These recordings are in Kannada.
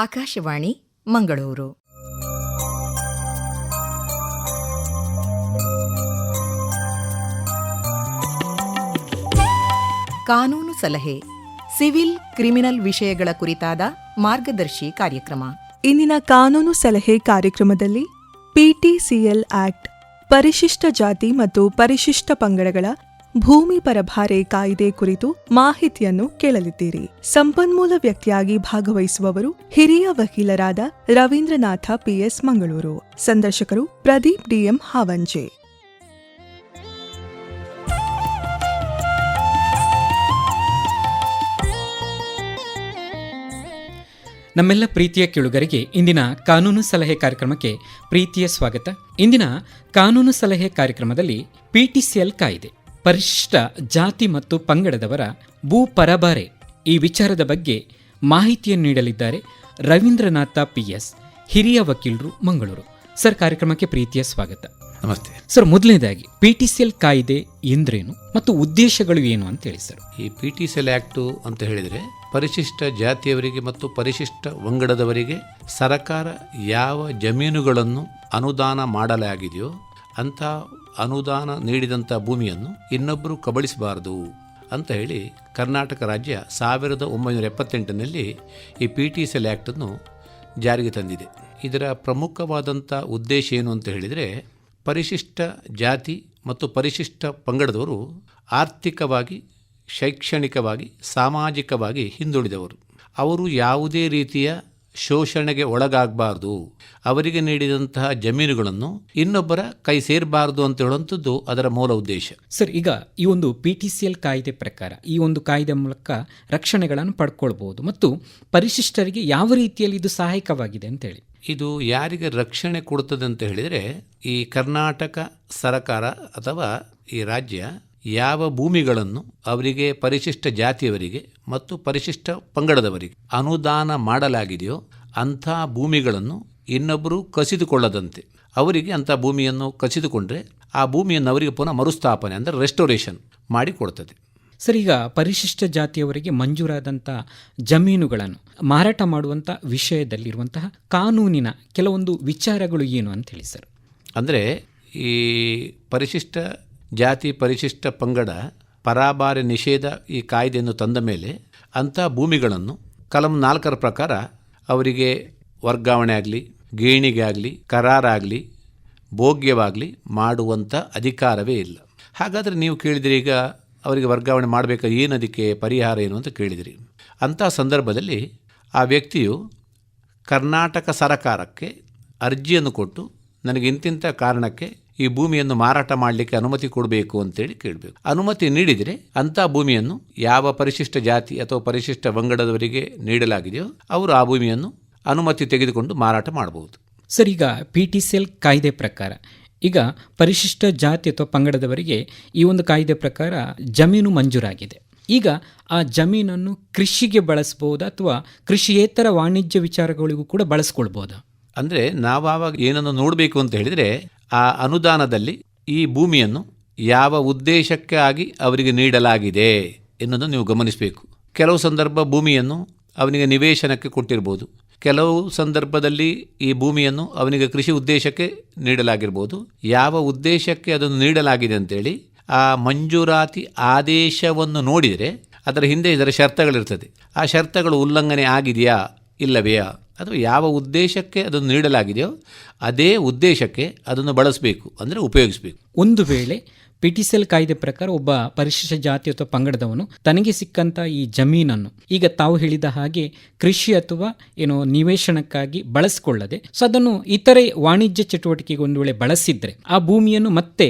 ಆಕಾಶವಾಣಿ ಮಂಗಳೂರು. ಕಾನೂನು ಸಲಹೆ, ಸಿವಿಲ್ ಕ್ರಿಮಿನಲ್ ವಿಷಯಗಳ ಕುರಿತಾದ ಮಾರ್ಗದರ್ಶಿ ಕಾರ್ಯಕ್ರಮ. ಇಂದಿನ ಕಾನೂನು ಸಲಹೆ ಕಾರ್ಯಕ್ರಮದಲ್ಲಿ PTCL ಆಕ್ಟ್, ಪರಿಶಿಷ್ಟ ಜಾತಿ ಮತ್ತು ಪರಿಶಿಷ್ಟ ಪಂಗಡಗಳ ಭೂಮಿ ಪರಭಾರೆ ಕಾಯ್ದೆ ಕುರಿತು ಮಾಹಿತಿಯನ್ನು ಕೇಳಲಿದ್ದೀರಿ. ಸಂಪನ್ಮೂಲ ವ್ಯಕ್ತಿಯಾಗಿ ಭಾಗವಹಿಸುವವರು ಹಿರಿಯ ವಕೀಲರಾದ ರವೀಂದ್ರನಾಥ PS ಮಂಗಳೂರು. ಸಂದರ್ಶಕರು ಪ್ರದೀಪ್ DM ಹಾವಂಜೆ. ನಮ್ಮೆಲ್ಲ ಪ್ರೀತಿಯ ಕೇಳುಗರಿಗೆ ಇಂದಿನ ಕಾನೂನು ಸಲಹೆ ಕಾರ್ಯಕ್ರಮಕ್ಕೆ ಪ್ರೀತಿಯ ಸ್ವಾಗತ. ಇಂದಿನ ಕಾನೂನು ಸಲಹೆ ಕಾರ್ಯಕ್ರಮದಲ್ಲಿ PTCL ಕಾಯ್ದೆ, ಪರಿಶಿಷ್ಟ ಜಾತಿ ಮತ್ತು ಪಂಗಡದವರ ಭೂ ಪರಭಾರೆ ಈ ವಿಚಾರದ ಬಗ್ಗೆ ಮಾಹಿತಿಯನ್ನು ನೀಡಲಿದ್ದಾರೆ ರವೀಂದ್ರನಾಥ PS, ಹಿರಿಯ ವಕೀಲರು, ಮಂಗಳೂರು. ಸರ್, ಕಾರ್ಯಕ್ರಮಕ್ಕೆ ಪ್ರೀತಿಯ ಸ್ವಾಗತ. ನಮಸ್ತೆ ಸರ್, ಮೊದಲನೇದಾಗಿ PTCL ಕಾಯ್ದೆ ಎಂದ್ರೇನು ಮತ್ತು ಉದ್ದೇಶಗಳು ಏನು ಅಂತ ಹೇಳಿ ಸರ್. ಈ PTCL ಆಕ್ಟು ಅಂತ ಹೇಳಿದರೆ ಪರಿಶಿಷ್ಟ ಜಾತಿಯವರಿಗೆ ಮತ್ತು ಪರಿಶಿಷ್ಟ ಪಂಗಡದವರಿಗೆ ಸರ್ಕಾರ ಯಾವ ಜಮೀನುಗಳನ್ನು ಅನುದಾನ ಮಾಡಲಾಗಿದೆಯೋ ಅಂಥ ಅನುದಾನ ನೀಡಿದಂಥ ಭೂಮಿಯನ್ನು ಇನ್ನೊಬ್ಬರು ಕಬಳಿಸಬಾರದು ಅಂತ ಹೇಳಿ ಕರ್ನಾಟಕ ರಾಜ್ಯ 1978ರಲ್ಲಿ ಈ PTCL ಆ್ಯಕ್ಟನ್ನು ಜಾರಿಗೆ ತಂದಿದೆ. ಇದರ ಪ್ರಮುಖವಾದಂಥ ಉದ್ದೇಶ ಏನು ಅಂತ ಹೇಳಿದರೆ, ಪರಿಶಿಷ್ಟ ಜಾತಿ ಮತ್ತು ಪರಿಶಿಷ್ಟ ಪಂಗಡದವರು ಆರ್ಥಿಕವಾಗಿ, ಶೈಕ್ಷಣಿಕವಾಗಿ, ಸಾಮಾಜಿಕವಾಗಿ ಹಿಂದುಳಿದವರು. ಅವರು ಯಾವುದೇ ರೀತಿಯ ಶೋಷಣೆಗೆ ಒಳಗಾಗಬಾರ್ದು, ಅವರಿಗೆ ನೀಡಿದಂತಹ ಜಮೀನುಗಳನ್ನು ಇನ್ನೊಬ್ಬರ ಕೈ ಸೇರಬಾರ್ದು ಅಂತ ಹೇಳುವಂಥದ್ದು ಅದರ ಮೂಲ ಉದ್ದೇಶ. ಸರ್, ಈಗ ಈ ಒಂದು PTCL ಕಾಯ್ದೆ ಪ್ರಕಾರ ಈ ಒಂದು ಕಾಯ್ದೆ ಮೂಲಕ ರಕ್ಷಣೆಗಳನ್ನು ಪಡ್ಕೊಳ್ಬಹುದು ಮತ್ತು ಪರಿಶಿಷ್ಟರಿಗೆ ಯಾವ ರೀತಿಯಲ್ಲಿ ಇದು ಸಹಾಯಕವಾಗಿದೆ ಅಂತೇಳಿ. ಇದು ಯಾರಿಗೆ ರಕ್ಷಣೆ ಕೊಡುತ್ತದೆ ಅಂತ ಹೇಳಿದರೆ, ಈ ಕರ್ನಾಟಕ ಸರ್ಕಾರ ಅಥವಾ ಈ ರಾಜ್ಯ ಯಾವ ಭೂಮಿಗಳನ್ನು ಅವರಿಗೆ, ಪರಿಶಿಷ್ಟ ಜಾತಿಯವರಿಗೆ ಮತ್ತು ಪರಿಶಿಷ್ಟ ಪಂಗಡದವರಿಗೆ ಅನುದಾನ ಮಾಡಲಾಗಿದೆಯೋ ಅಂಥ ಭೂಮಿಗಳನ್ನು ಇನ್ನೊಬ್ಬರು ಕಸಿದುಕೊಳ್ಳದಂತೆ, ಅವರಿಗೆ ಅಂಥ ಭೂಮಿಯನ್ನು ಕಸಿದುಕೊಂಡ್ರೆ ಆ ಭೂಮಿಯನ್ನು ಅವರಿಗೆ ಪುನಃ ಮರುಸ್ಥಾಪನೆ ಅಂದರೆ ರೆಸ್ಟೋರೇಷನ್ ಮಾಡಿ ಕೊಡ್ತದೆ. ಸರ್, ಈಗ ಪರಿಶಿಷ್ಟ ಜಾತಿಯವರಿಗೆ ಮಂಜೂರಾದಂಥ ಜಮೀನುಗಳನ್ನು ಮಾರಾಟ ಮಾಡುವಂಥ ವಿಷಯದಲ್ಲಿರುವಂತಹ ಕಾನೂನಿನ ಕೆಲವೊಂದು ವಿಚಾರಗಳು ಏನು ಅಂತ ಹೇಳಿ ಸರ್. ಅಂದರೆ ಈ ಪರಿಶಿಷ್ಟ ಜಾತಿ ಪರಿಶಿಷ್ಟ ಪಂಗಡ ಪರಭಾರೆ ನಿಷೇಧ ಈ ಕಾಯ್ದೆಯನ್ನು ತಂದ ಮೇಲೆ ಅಂಥ ಭೂಮಿಗಳನ್ನು ಕಲಂ 4 ಪ್ರಕಾರ ಅವರಿಗೆ ವರ್ಗಾವಣೆ ಆಗಲಿ, ಗೇಣಿಗೆ ಆಗಲಿ, ಕರಾರಾಗಲಿ, ಭೋಗ್ಯವಾಗಲಿ ಮಾಡುವಂಥ ಅಧಿಕಾರವೇ ಇಲ್ಲ. ಹಾಗಾದರೆ ನೀವು ಕೇಳಿದಿರಿ, ಈಗ ಅವರಿಗೆ ವರ್ಗಾವಣೆ ಮಾಡಬೇಕಾ, ಏನು ಅದಕ್ಕೆ ಪರಿಹಾರ ಏನು ಅಂತ ಕೇಳಿದಿರಿ. ಅಂಥ ಸಂದರ್ಭದಲ್ಲಿ ಆ ವ್ಯಕ್ತಿಯು ಕರ್ನಾಟಕ ಸರಕಾರಕ್ಕೆ ಅರ್ಜಿಯನ್ನು ಕೊಟ್ಟು, ನನಗೆ ಇಂತಿಂಥ ಕಾರಣಕ್ಕೆ ಈ ಭೂಮಿಯನ್ನು ಮಾರಾಟ ಮಾಡಲಿಕ್ಕೆ ಅನುಮತಿ ಕೊಡಬೇಕು ಅಂತೇಳಿ ಕೇಳಬೇಕು. ಅನುಮತಿ ನೀಡಿದರೆ ಅಂಥ ಭೂಮಿಯನ್ನು ಯಾವ ಪರಿಶಿಷ್ಟ ಜಾತಿ ಅಥವಾ ಪರಿಶಿಷ್ಟ ಪಂಗಡದವರಿಗೆ ನೀಡಲಾಗಿದೆಯೋ ಅವರು ಆ ಭೂಮಿಯನ್ನು ಅನುಮತಿ ತೆಗೆದುಕೊಂಡು ಮಾರಾಟ ಮಾಡಬಹುದು. ಸರ್, ಈಗ PTCL ಕಾಯ್ದೆ ಪ್ರಕಾರ ಈಗ ಪರಿಶಿಷ್ಟ ಜಾತಿ ಅಥವಾ ಪಂಗಡದವರಿಗೆ ಈ ಒಂದು ಕಾಯ್ದೆ ಪ್ರಕಾರ ಜಮೀನು ಮಂಜೂರಾಗಿದೆ. ಈಗ ಆ ಜಮೀನನ್ನು ಕೃಷಿಗೆ ಬಳಸಬಹುದಾ ಅಥವಾ ಕೃಷಿಯೇತರ ವಾಣಿಜ್ಯ ವಿಚಾರಗಳಿಗೂ ಕೂಡ ಬಳಸ್ಕೊಳ್ಬೋದಾ? ಅಂದರೆ ನಾವಾಗ ಏನನ್ನು ನೋಡಬೇಕು ಅಂತ ಹೇಳಿದರೆ, ಆ ಅನುದಾನದಲ್ಲಿ ಈ ಭೂಮಿಯನ್ನು ಯಾವ ಉದ್ದೇಶಕ್ಕಾಗಿ ಅವರಿಗೆ ನೀಡಲಾಗಿದೆ ಎನ್ನುವುದನ್ನು ನೀವು ಗಮನಿಸಬೇಕು. ಕೆಲವು ಸಂದರ್ಭ ಭೂಮಿಯನ್ನು ಅವನಿಗೆ ನಿವೇಶನಕ್ಕೆ ಕೊಟ್ಟಿರ್ಬೋದು, ಕೆಲವು ಸಂದರ್ಭದಲ್ಲಿ ಈ ಭೂಮಿಯನ್ನು ಅವನಿಗೆ ಕೃಷಿ ಉದ್ದೇಶಕ್ಕೆ ನೀಡಲಾಗಿರ್ಬೋದು. ಯಾವ ಉದ್ದೇಶಕ್ಕೆ ಅದನ್ನು ನೀಡಲಾಗಿದೆ ಅಂತೇಳಿ ಆ ಮಂಜೂರಾತಿ ಆದೇಶವನ್ನು ನೋಡಿದರೆ ಅದರ ಹಿಂದೆ ಇದರ ಷರತ್ತುಗಳಿರ್ತದೆ. ಆ ಷರತ್ತುಗಳು ಉಲ್ಲಂಘನೆ ಆಗಿದೆಯಾ ಇಲ್ಲವೆಯಾ, ಅಥವಾ ಯಾವ ಉದ್ದೇಶಕ್ಕೆ ಅದನ್ನು ನೀಡಲಾಗಿದೆಯೋ ಅದೇ ಉದ್ದೇಶಕ್ಕೆ ಅದನ್ನು ಬಳಸಬೇಕು, ಅಂದರೆ ಉಪಯೋಗಿಸಬೇಕು. ಒಂದು ವೇಳೆ PTCL ಕಾಯ್ದೆ ಪ್ರಕಾರ ಒಬ್ಬ ಪರಿಶಿಷ್ಟ ಜಾತಿ ಅಥವಾ ಪಂಗಡದವನು ತನಗೆ ಸಿಕ್ಕಂಥ ಈ ಜಮೀನನ್ನು ಈಗ ತಾವು ಹೇಳಿದ ಹಾಗೆ ಕೃಷಿ ಅಥವಾ ನಿವೇಶನಕ್ಕಾಗಿ ಬಳಸಿಕೊಳ್ಳದೆ ಅದನ್ನು ಇತರೆ ವಾಣಿಜ್ಯ ಚಟುವಟಿಕೆಗೆ ಒಂದು ವೇಳೆ ಬಳಸಿದ್ರೆ ಆ ಭೂಮಿಯನ್ನು ಮತ್ತೆ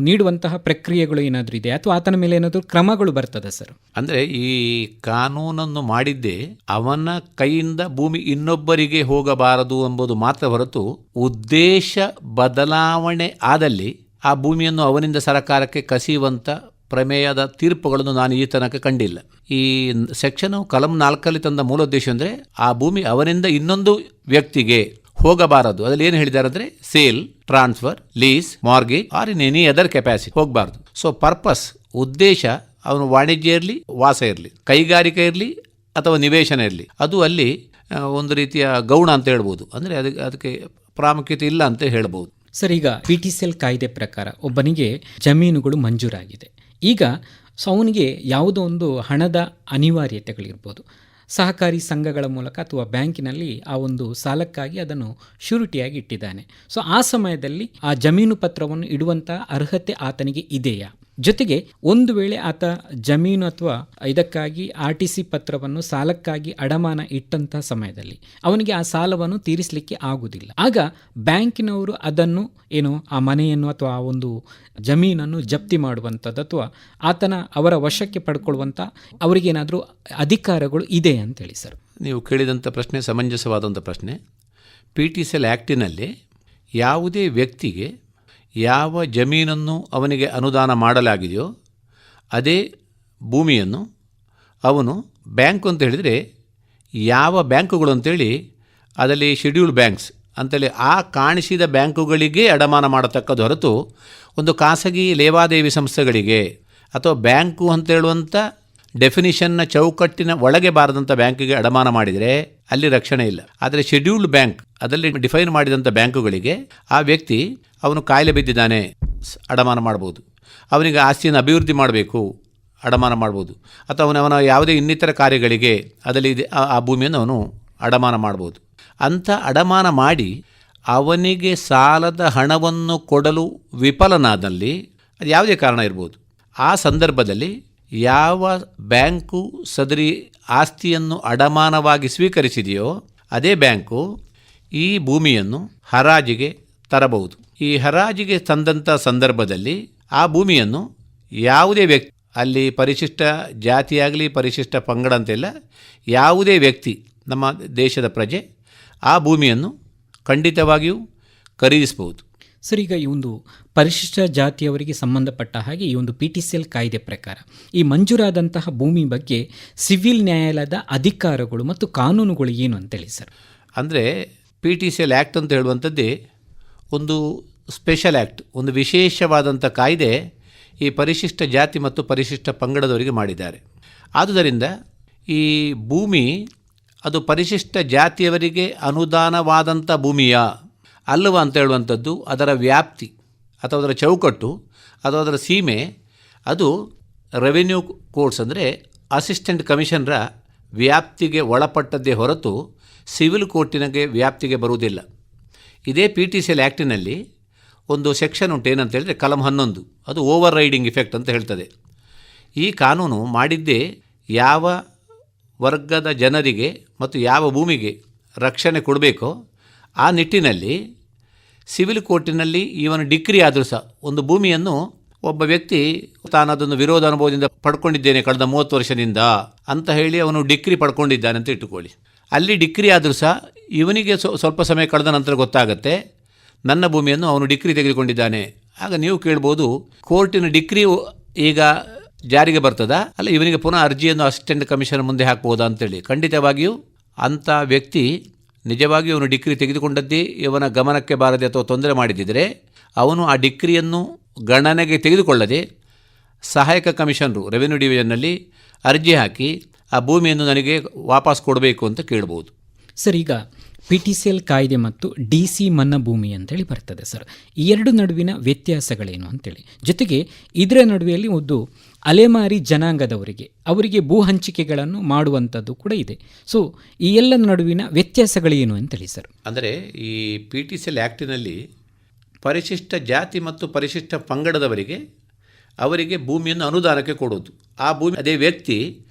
ನೀಡುವಂತಹ ಪ್ರಕ್ರಿಯೆಗಳು ಏನಾದರೂ ಇದೆ ಅಥವಾ ಆತನ ಮೇಲೆ ಏನಾದರೂ ಕ್ರಮಗಳು ಬರ್ತದೆ ಸರ್? ಅಂದರೆ ಈ ಕಾನೂನನ್ನು ಮಾಡಿದ್ದೇ ಅವನ ಕೈಯಿಂದ ಭೂಮಿ ಇನ್ನೊಬ್ಬರಿಗೆ ಹೋಗಬಾರದು ಎಂಬುದು ಮಾತ್ರ ಹೊರತು, ಉದ್ದೇಶ ಬದಲಾವಣೆ ಆದಲ್ಲಿ ಆ ಭೂಮಿಯನ್ನು ಅವನಿಂದ ಸರಕಾರಕ್ಕೆ ಕಸಿಯುವಂಥ ಪ್ರಮೇಯದ ತೀರ್ಪುಗಳನ್ನು ನಾನು ಈ ತನಕ ಕಂಡಿಲ್ಲ. ಈ ಸೆಕ್ಷನು ಕಲಂ 4 ತಂದ ಮೂಲ ಉದ್ದೇಶ ಅಂದರೆ ಆ ಭೂಮಿ ಅವನಿಂದ ಇನ್ನೊಂದು ವ್ಯಕ್ತಿಗೆ ಹೋಗಬಾರದು. ಅದರಲ್ಲಿ ಏನು ಹೇಳಿದ್ದಾರೆ ಅಂದರೆ, sale, transfer, lease, mortgage or in any other capacity ಹೋಗಬಾರ್ದು. ಸೊ ಪರ್ಪಸ್, ಉದ್ದೇಶ, ಅವನು ವಾಣಿಜ್ಯ ಇರಲಿ, ವಾಸ ಇರಲಿ, ಕೈಗಾರಿಕೆ ಇರಲಿ ಅಥವಾ ನಿವೇಶನ ಇರಲಿ, ಅದು ಅಲ್ಲಿ ಒಂದು ರೀತಿಯ ಗೌಣ ಅಂತ ಹೇಳ್ಬೋದು. ಅಂದರೆ ಅದಕ್ಕೆ ಪ್ರಾಮುಖ್ಯತೆ ಇಲ್ಲ ಅಂತ ಹೇಳ್ಬೋದು. ಸರ್, ಈಗ PTCL ಕಾಯ್ದೆ ಪ್ರಕಾರ ಒಬ್ಬನಿಗೆ ಜಮೀನುಗಳು ಮಂಜೂರಾಗಿದೆ. ಈಗ ಅವನಿಗೆ ಯಾವುದೋ ಒಂದು ಹಣದ ಅನಿವಾರ್ಯತೆಗಳಿರ್ಬೋದು. ಸಹಕಾರಿ ಸಂಘಗಳ ಮೂಲಕ ಅಥವಾ ಬ್ಯಾಂಕಿನಲ್ಲಿ ಆ ಒಂದು ಸಾಲಕ್ಕಾಗಿ ಅದನ್ನು ಶ್ಯೂರಿಟಿಯಾಗಿ ಇಟ್ಟಿದ್ದಾನೆ. ಸೊ ಆ ಸಮಯದಲ್ಲಿ ಆ ಜಮೀನು ಪತ್ರವನ್ನು ಇಡುವಂಥ ಅರ್ಹತೆ ಆತನಿಗೆ ಇದೆಯಾ? ಜೊತೆಗೆ ಒಂದು ವೇಳೆ ಆತ ಜಮೀನು ಅಥವಾ ಇದಕ್ಕಾಗಿ RTC ಪತ್ರವನ್ನು ಸಾಲಕ್ಕಾಗಿ ಅಡಮಾನ ಇಟ್ಟಂಥ ಸಮಯದಲ್ಲಿ ಅವನಿಗೆ ಆ ಸಾಲವನ್ನು ತೀರಿಸಲಿಕ್ಕೆ ಆಗುವುದಿಲ್ಲ. ಆಗ ಬ್ಯಾಂಕಿನವರು ಅದನ್ನು ಆ ಮನೆಯನ್ನು ಅಥವಾ ಆ ಒಂದು ಜಮೀನನ್ನು ಜಪ್ತಿ ಮಾಡುವಂಥದ್ದು ಅಥವಾ ಅವರ ವಶಕ್ಕೆ ಪಡ್ಕೊಳ್ಳುವಂಥ ಅವರಿಗೇನಾದರೂ ಅಧಿಕಾರಗಳು ಇದೆ ಅಂತೇಳಿ ಸರ್. ನೀವು ಕೇಳಿದಂಥ ಪ್ರಶ್ನೆ ಸಮಂಜಸವಾದಂಥ ಪ್ರಶ್ನೆ. PTCL ಆ್ಯಕ್ಟಿನಲ್ಲಿ ಯಾವುದೇ ವ್ಯಕ್ತಿಗೆ ಯಾವ ಜಮೀನನ್ನು ಅವನಿಗೆ ಅನುದಾನ ಮಾಡಲಾಗಿದೆಯೋ ಅದೇ ಭೂಮಿಯನ್ನು ಅವನು ಬ್ಯಾಂಕು ಅಂತ ಹೇಳಿದರೆ ಯಾವ ಬ್ಯಾಂಕುಗಳು ಅಂತೇಳಿ ಅದರಲ್ಲಿ ಶೆಡ್ಯೂಲ್ಡ್ ಬ್ಯಾಂಕ್ಸ್ ಅಂತೇಳಿ ಆ ಕಾಣಿಸಿದ ಬ್ಯಾಂಕುಗಳಿಗೆ ಅಡಮಾನ ಮಾಡತಕ್ಕದ್ದು ಹೊರತು ಒಂದು ಖಾಸಗಿ ಲೇವಾದೇವಿ ಸಂಸ್ಥೆಗಳಿಗೆ ಅಥವಾ ಬ್ಯಾಂಕು ಅಂತ ಹೇಳುವಂಥ ಡೆಫಿನಿಷನ್ನ ಚೌಕಟ್ಟಿನ ಒಳಗೆ ಬಾರದಂಥ ಬ್ಯಾಂಕಿಗೆ ಅಡಮಾನ ಮಾಡಿದರೆ ಅಲ್ಲಿ ರಕ್ಷಣೆ ಇಲ್ಲ. ಆದರೆ ಶೆಡ್ಯೂಲ್ಡ್ ಬ್ಯಾಂಕ್ ಅದರಲ್ಲಿ ಡಿಫೈನ್ ಮಾಡಿದಂಥ ಬ್ಯಾಂಕುಗಳಿಗೆ ಆ ವ್ಯಕ್ತಿ ಅವನು ಕಾಯಿಲೆ ಬಿದ್ದಿದ್ದಾನೆ, ಅಡಮಾನ ಮಾಡ್ಬೋದು. ಅವನಿಗೆ ಆಸ್ತಿಯನ್ನು ಅಭಿವೃದ್ಧಿ ಮಾಡಬೇಕು, ಅಡಮಾನ ಮಾಡ್ಬೋದು. ಅಥವಾ ಅವನ ಯಾವುದೇ ಇನ್ನಿತರ ಕಾರ್ಯಗಳಿಗೆ ಅದರಲ್ಲಿ ಆ ಭೂಮಿಯನ್ನು ಅವನು ಅಡಮಾನ ಮಾಡ್ಬೋದು. ಅಂಥ ಅಡಮಾನ ಮಾಡಿ ಅವನಿಗೆ ಸಾಲದ ಹಣವನ್ನು ಕೊಡಲು ವಿಫಲನಾದಲ್ಲಿ ಅದು ಯಾವುದೇ ಕಾರಣ ಇರ್ಬೋದು. ಆ ಸಂದರ್ಭದಲ್ಲಿ ಯಾವ ಬ್ಯಾಂಕು ಸದರಿ ಆಸ್ತಿಯನ್ನು ಅಡಮಾನವಾಗಿ ಸ್ವೀಕರಿಸಿದೆಯೋ ಅದೇ ಬ್ಯಾಂಕು ಈ ಭೂಮಿಯನ್ನು ಹರಾಜಿಗೆ ತರಬಹುದು. ಈ ಹರಾಜಿಗೆ ತಂದಂಥ ಸಂದರ್ಭದಲ್ಲಿ ಆ ಭೂಮಿಯನ್ನು ಯಾವುದೇ ವ್ಯಕ್ತಿ, ಅಲ್ಲಿ ಪರಿಶಿಷ್ಟ ಜಾತಿಯಾಗಲಿ ಪರಿಶಿಷ್ಟ ಪಂಗಡ ಅಂತೆಲ್ಲ, ಯಾವುದೇ ವ್ಯಕ್ತಿ ನಮ್ಮ ದೇಶದ ಪ್ರಜೆ ಆ ಭೂಮಿಯನ್ನು ಖಂಡಿತವಾಗಿಯೂ ಖರೀದಿಸಬಹುದು. ಸರ್, ಈಗ ಈ ಒಂದು ಪರಿಶಿಷ್ಟ ಜಾತಿಯವರಿಗೆ ಸಂಬಂಧಪಟ್ಟ ಹಾಗೆ ಈ ಒಂದು PTCL ಕಾಯ್ದೆ ಪ್ರಕಾರ ಈ ಮಂಜೂರಾದಂತಹ ಭೂಮಿ ಬಗ್ಗೆ ಸಿವಿಲ್ ನ್ಯಾಯಾಲಯದ ಅಧಿಕಾರಗಳು ಮತ್ತು ಕಾನೂನುಗಳು ಏನು ಅಂತೇಳಿ ಸರ್? ಅಂದರೆ PTCL ಆ್ಯಕ್ಟ್ ಅಂತ ಹೇಳುವಂಥದ್ದೇ ಒಂದು ಸ್ಪೆಷಲ್ ಆ್ಯಕ್ಟ್, ಒಂದು ವಿಶೇಷವಾದಂಥ ಕಾಯ್ದೆ ಈ ಪರಿಶಿಷ್ಟ ಜಾತಿ ಮತ್ತು ಪರಿಶಿಷ್ಟ ಪಂಗಡದವರಿಗೆ ಮಾಡಿದ್ದಾರೆ. ಆದುದರಿಂದ ಈ ಭೂಮಿ ಅದು ಪರಿಶಿಷ್ಟ ಜಾತಿಯವರಿಗೆ ಅನುದಾನವಾದಂಥ ಭೂಮಿಯಾ ಅಲ್ಲವ ಅಂತ ಹೇಳುವಂಥದ್ದು ಅದರ ವ್ಯಾಪ್ತಿ ಅಥವಾ ಅದರ ಚೌಕಟ್ಟು ಅಥವಾ ಅದರ ಸೀಮೆ ಅದು ರೆವಿನ್ಯೂ ಕೋರ್ಟ್ಸ್ ಅಂದರೆ ಅಸಿಸ್ಟೆಂಟ್ ಕಮಿಷನರ ವ್ಯಾಪ್ತಿಗೆ ಒಳಪಟ್ಟದ್ದೇ ಹೊರತು ಸಿವಿಲ್ ಕೋರ್ಟಿನಗೆ ವ್ಯಾಪ್ತಿಗೆ ಬರುವುದಿಲ್ಲ. ಇದೇ PTCL ಆ್ಯಕ್ಟಿನಲ್ಲಿ ಒಂದು ಸೆಕ್ಷನ್ ಉಂಟು, ಏನಂತ ಹೇಳಿದ್ರೆ ಕಲಂ 11, ಅದು ಓವರ್ ರೈಡಿಂಗ್ ಇಫೆಕ್ಟ್ ಅಂತ ಹೇಳ್ತದೆ. ಈ ಕಾನೂನು ಮಾಡಿದ್ದೇ ಯಾವ ವರ್ಗದ ಜನರಿಗೆ ಮತ್ತು ಯಾವ ಭೂಮಿಗೆ ರಕ್ಷಣೆ ಕೊಡಬೇಕೋ ಆ ನಿಟ್ಟಿನಲ್ಲಿ ಸಿವಿಲ್ ಕೋರ್ಟಿನಲ್ಲಿ ಇವನು ಡಿಕ್ರಿ ಆದರೂ ಸಹ ಒಂದು ಭೂಮಿಯನ್ನು ಒಬ್ಬ ವ್ಯಕ್ತಿ ತಾನು ಅದನ್ನು ವಿರೋಧ ಅನುಭವದಿಂದ ಪಡ್ಕೊಂಡಿದ್ದೇನೆ ಕಳೆದ 30 ವರ್ಷದಿಂದ ಅಂತ ಹೇಳಿ ಅವನು ಡಿಕ್ರಿ ಪಡ್ಕೊಂಡಿದ್ದಾನೆ ಅಂತ ಇಟ್ಟುಕೊಳ್ಳಿ. ಅಲ್ಲಿ ಡಿಕ್ರಿ ಆದರೂ ಸಹ ಇವನಿಗೆ ಸ್ವಲ್ಪ ಸಮಯ ಕಳೆದ ನಂತರ ಗೊತ್ತಾಗುತ್ತೆ ನನ್ನ ಭೂಮಿಯನ್ನು ಅವನು ಡಿಕ್ರಿ ತೆಗೆದುಕೊಂಡಿದ್ದಾನೆ. ಆಗ ನೀವು ಕೇಳ್ಬೋದು, ಕೋರ್ಟಿನ ಡಿಕ್ರಿ ಈಗ ಜಾರಿಗೆ ಬರ್ತದಾ, ಅಲ್ಲ ಇವನಿಗೆ ಪುನಃ ಅರ್ಜಿಯನ್ನು ಅಸಿಸ್ಟೆಂಟ್ ಕಮಿಷನರ್ ಮುಂದೆ ಹಾಕ್ಬೋದಾ ಅಂತೇಳಿ. ಖಂಡಿತವಾಗಿಯೂ ಅಂಥ ವ್ಯಕ್ತಿ ನಿಜವಾಗಿಯೂ ಅವನು ಡಿಕ್ರಿ ತೆಗೆದುಕೊಂಡದ್ದೇ ಇವನ ಗಮನಕ್ಕೆ ಬಾರದೆ ಅಥವಾ ತೊಂದರೆ ಮಾಡಿದ್ದರೆ ಅವನು ಆ ಡಿಕ್ರಿಯನ್ನು ಗಣನೆಗೆ ತೆಗೆದುಕೊಳ್ಳದೆ ಸಹಾಯಕ ಕಮಿಷನರು ರೆವಿನ್ಯೂ ಡಿವಿಷನ್ನಲ್ಲಿ ಅರ್ಜಿ ಹಾಕಿ ಆ ಭೂಮಿಯನ್ನು ನನಗೆ ವಾಪಸ್ ಕೊಡಬೇಕು ಅಂತ ಕೇಳ್ಬೋದು. ಸರ್, ಈಗ PTCL ಕಾಯ್ದೆ ಮತ್ತು DC ಮನ್ನಾ ಭೂಮಿ ಅಂತೇಳಿ ಬರ್ತದೆ ಸರ್. ಈ ಎರಡು ನಡುವಿನ ವ್ಯತ್ಯಾಸಗಳೇನು ಅಂತೇಳಿ, ಜೊತೆಗೆ ಇದರ ನಡುವೆಯಲ್ಲಿ ಒಂದು ಅಲೆಮಾರಿ ಅವರಿಗೆ ಭೂ ಹಂಚಿಕೆಗಳನ್ನು ಮಾಡುವಂಥದ್ದು ಕೂಡ ಇದೆ. ಸೊ ಈ ಎಲ್ಲ ನಡುವಿನ ವ್ಯತ್ಯಾಸಗಳೇನು ಅಂತೇಳಿ ಸರ್? ಅಂದರೆ ಈ PTCL ಆ್ಯಕ್ಟಿನಲ್ಲಿ ಪರಿಶಿಷ್ಟ ಜಾತಿ ಮತ್ತು ಪರಿಶಿಷ್ಟ ಪಂಗಡದವರಿಗೆ ಅವರಿಗೆ ಭೂಮಿಯನ್ನು ಅನುದಾನಕ್ಕೆ ಕೊಡೋದು. ಆ ಭೂಮಿ ಅದೇ ವ್ಯಕ್ತಿ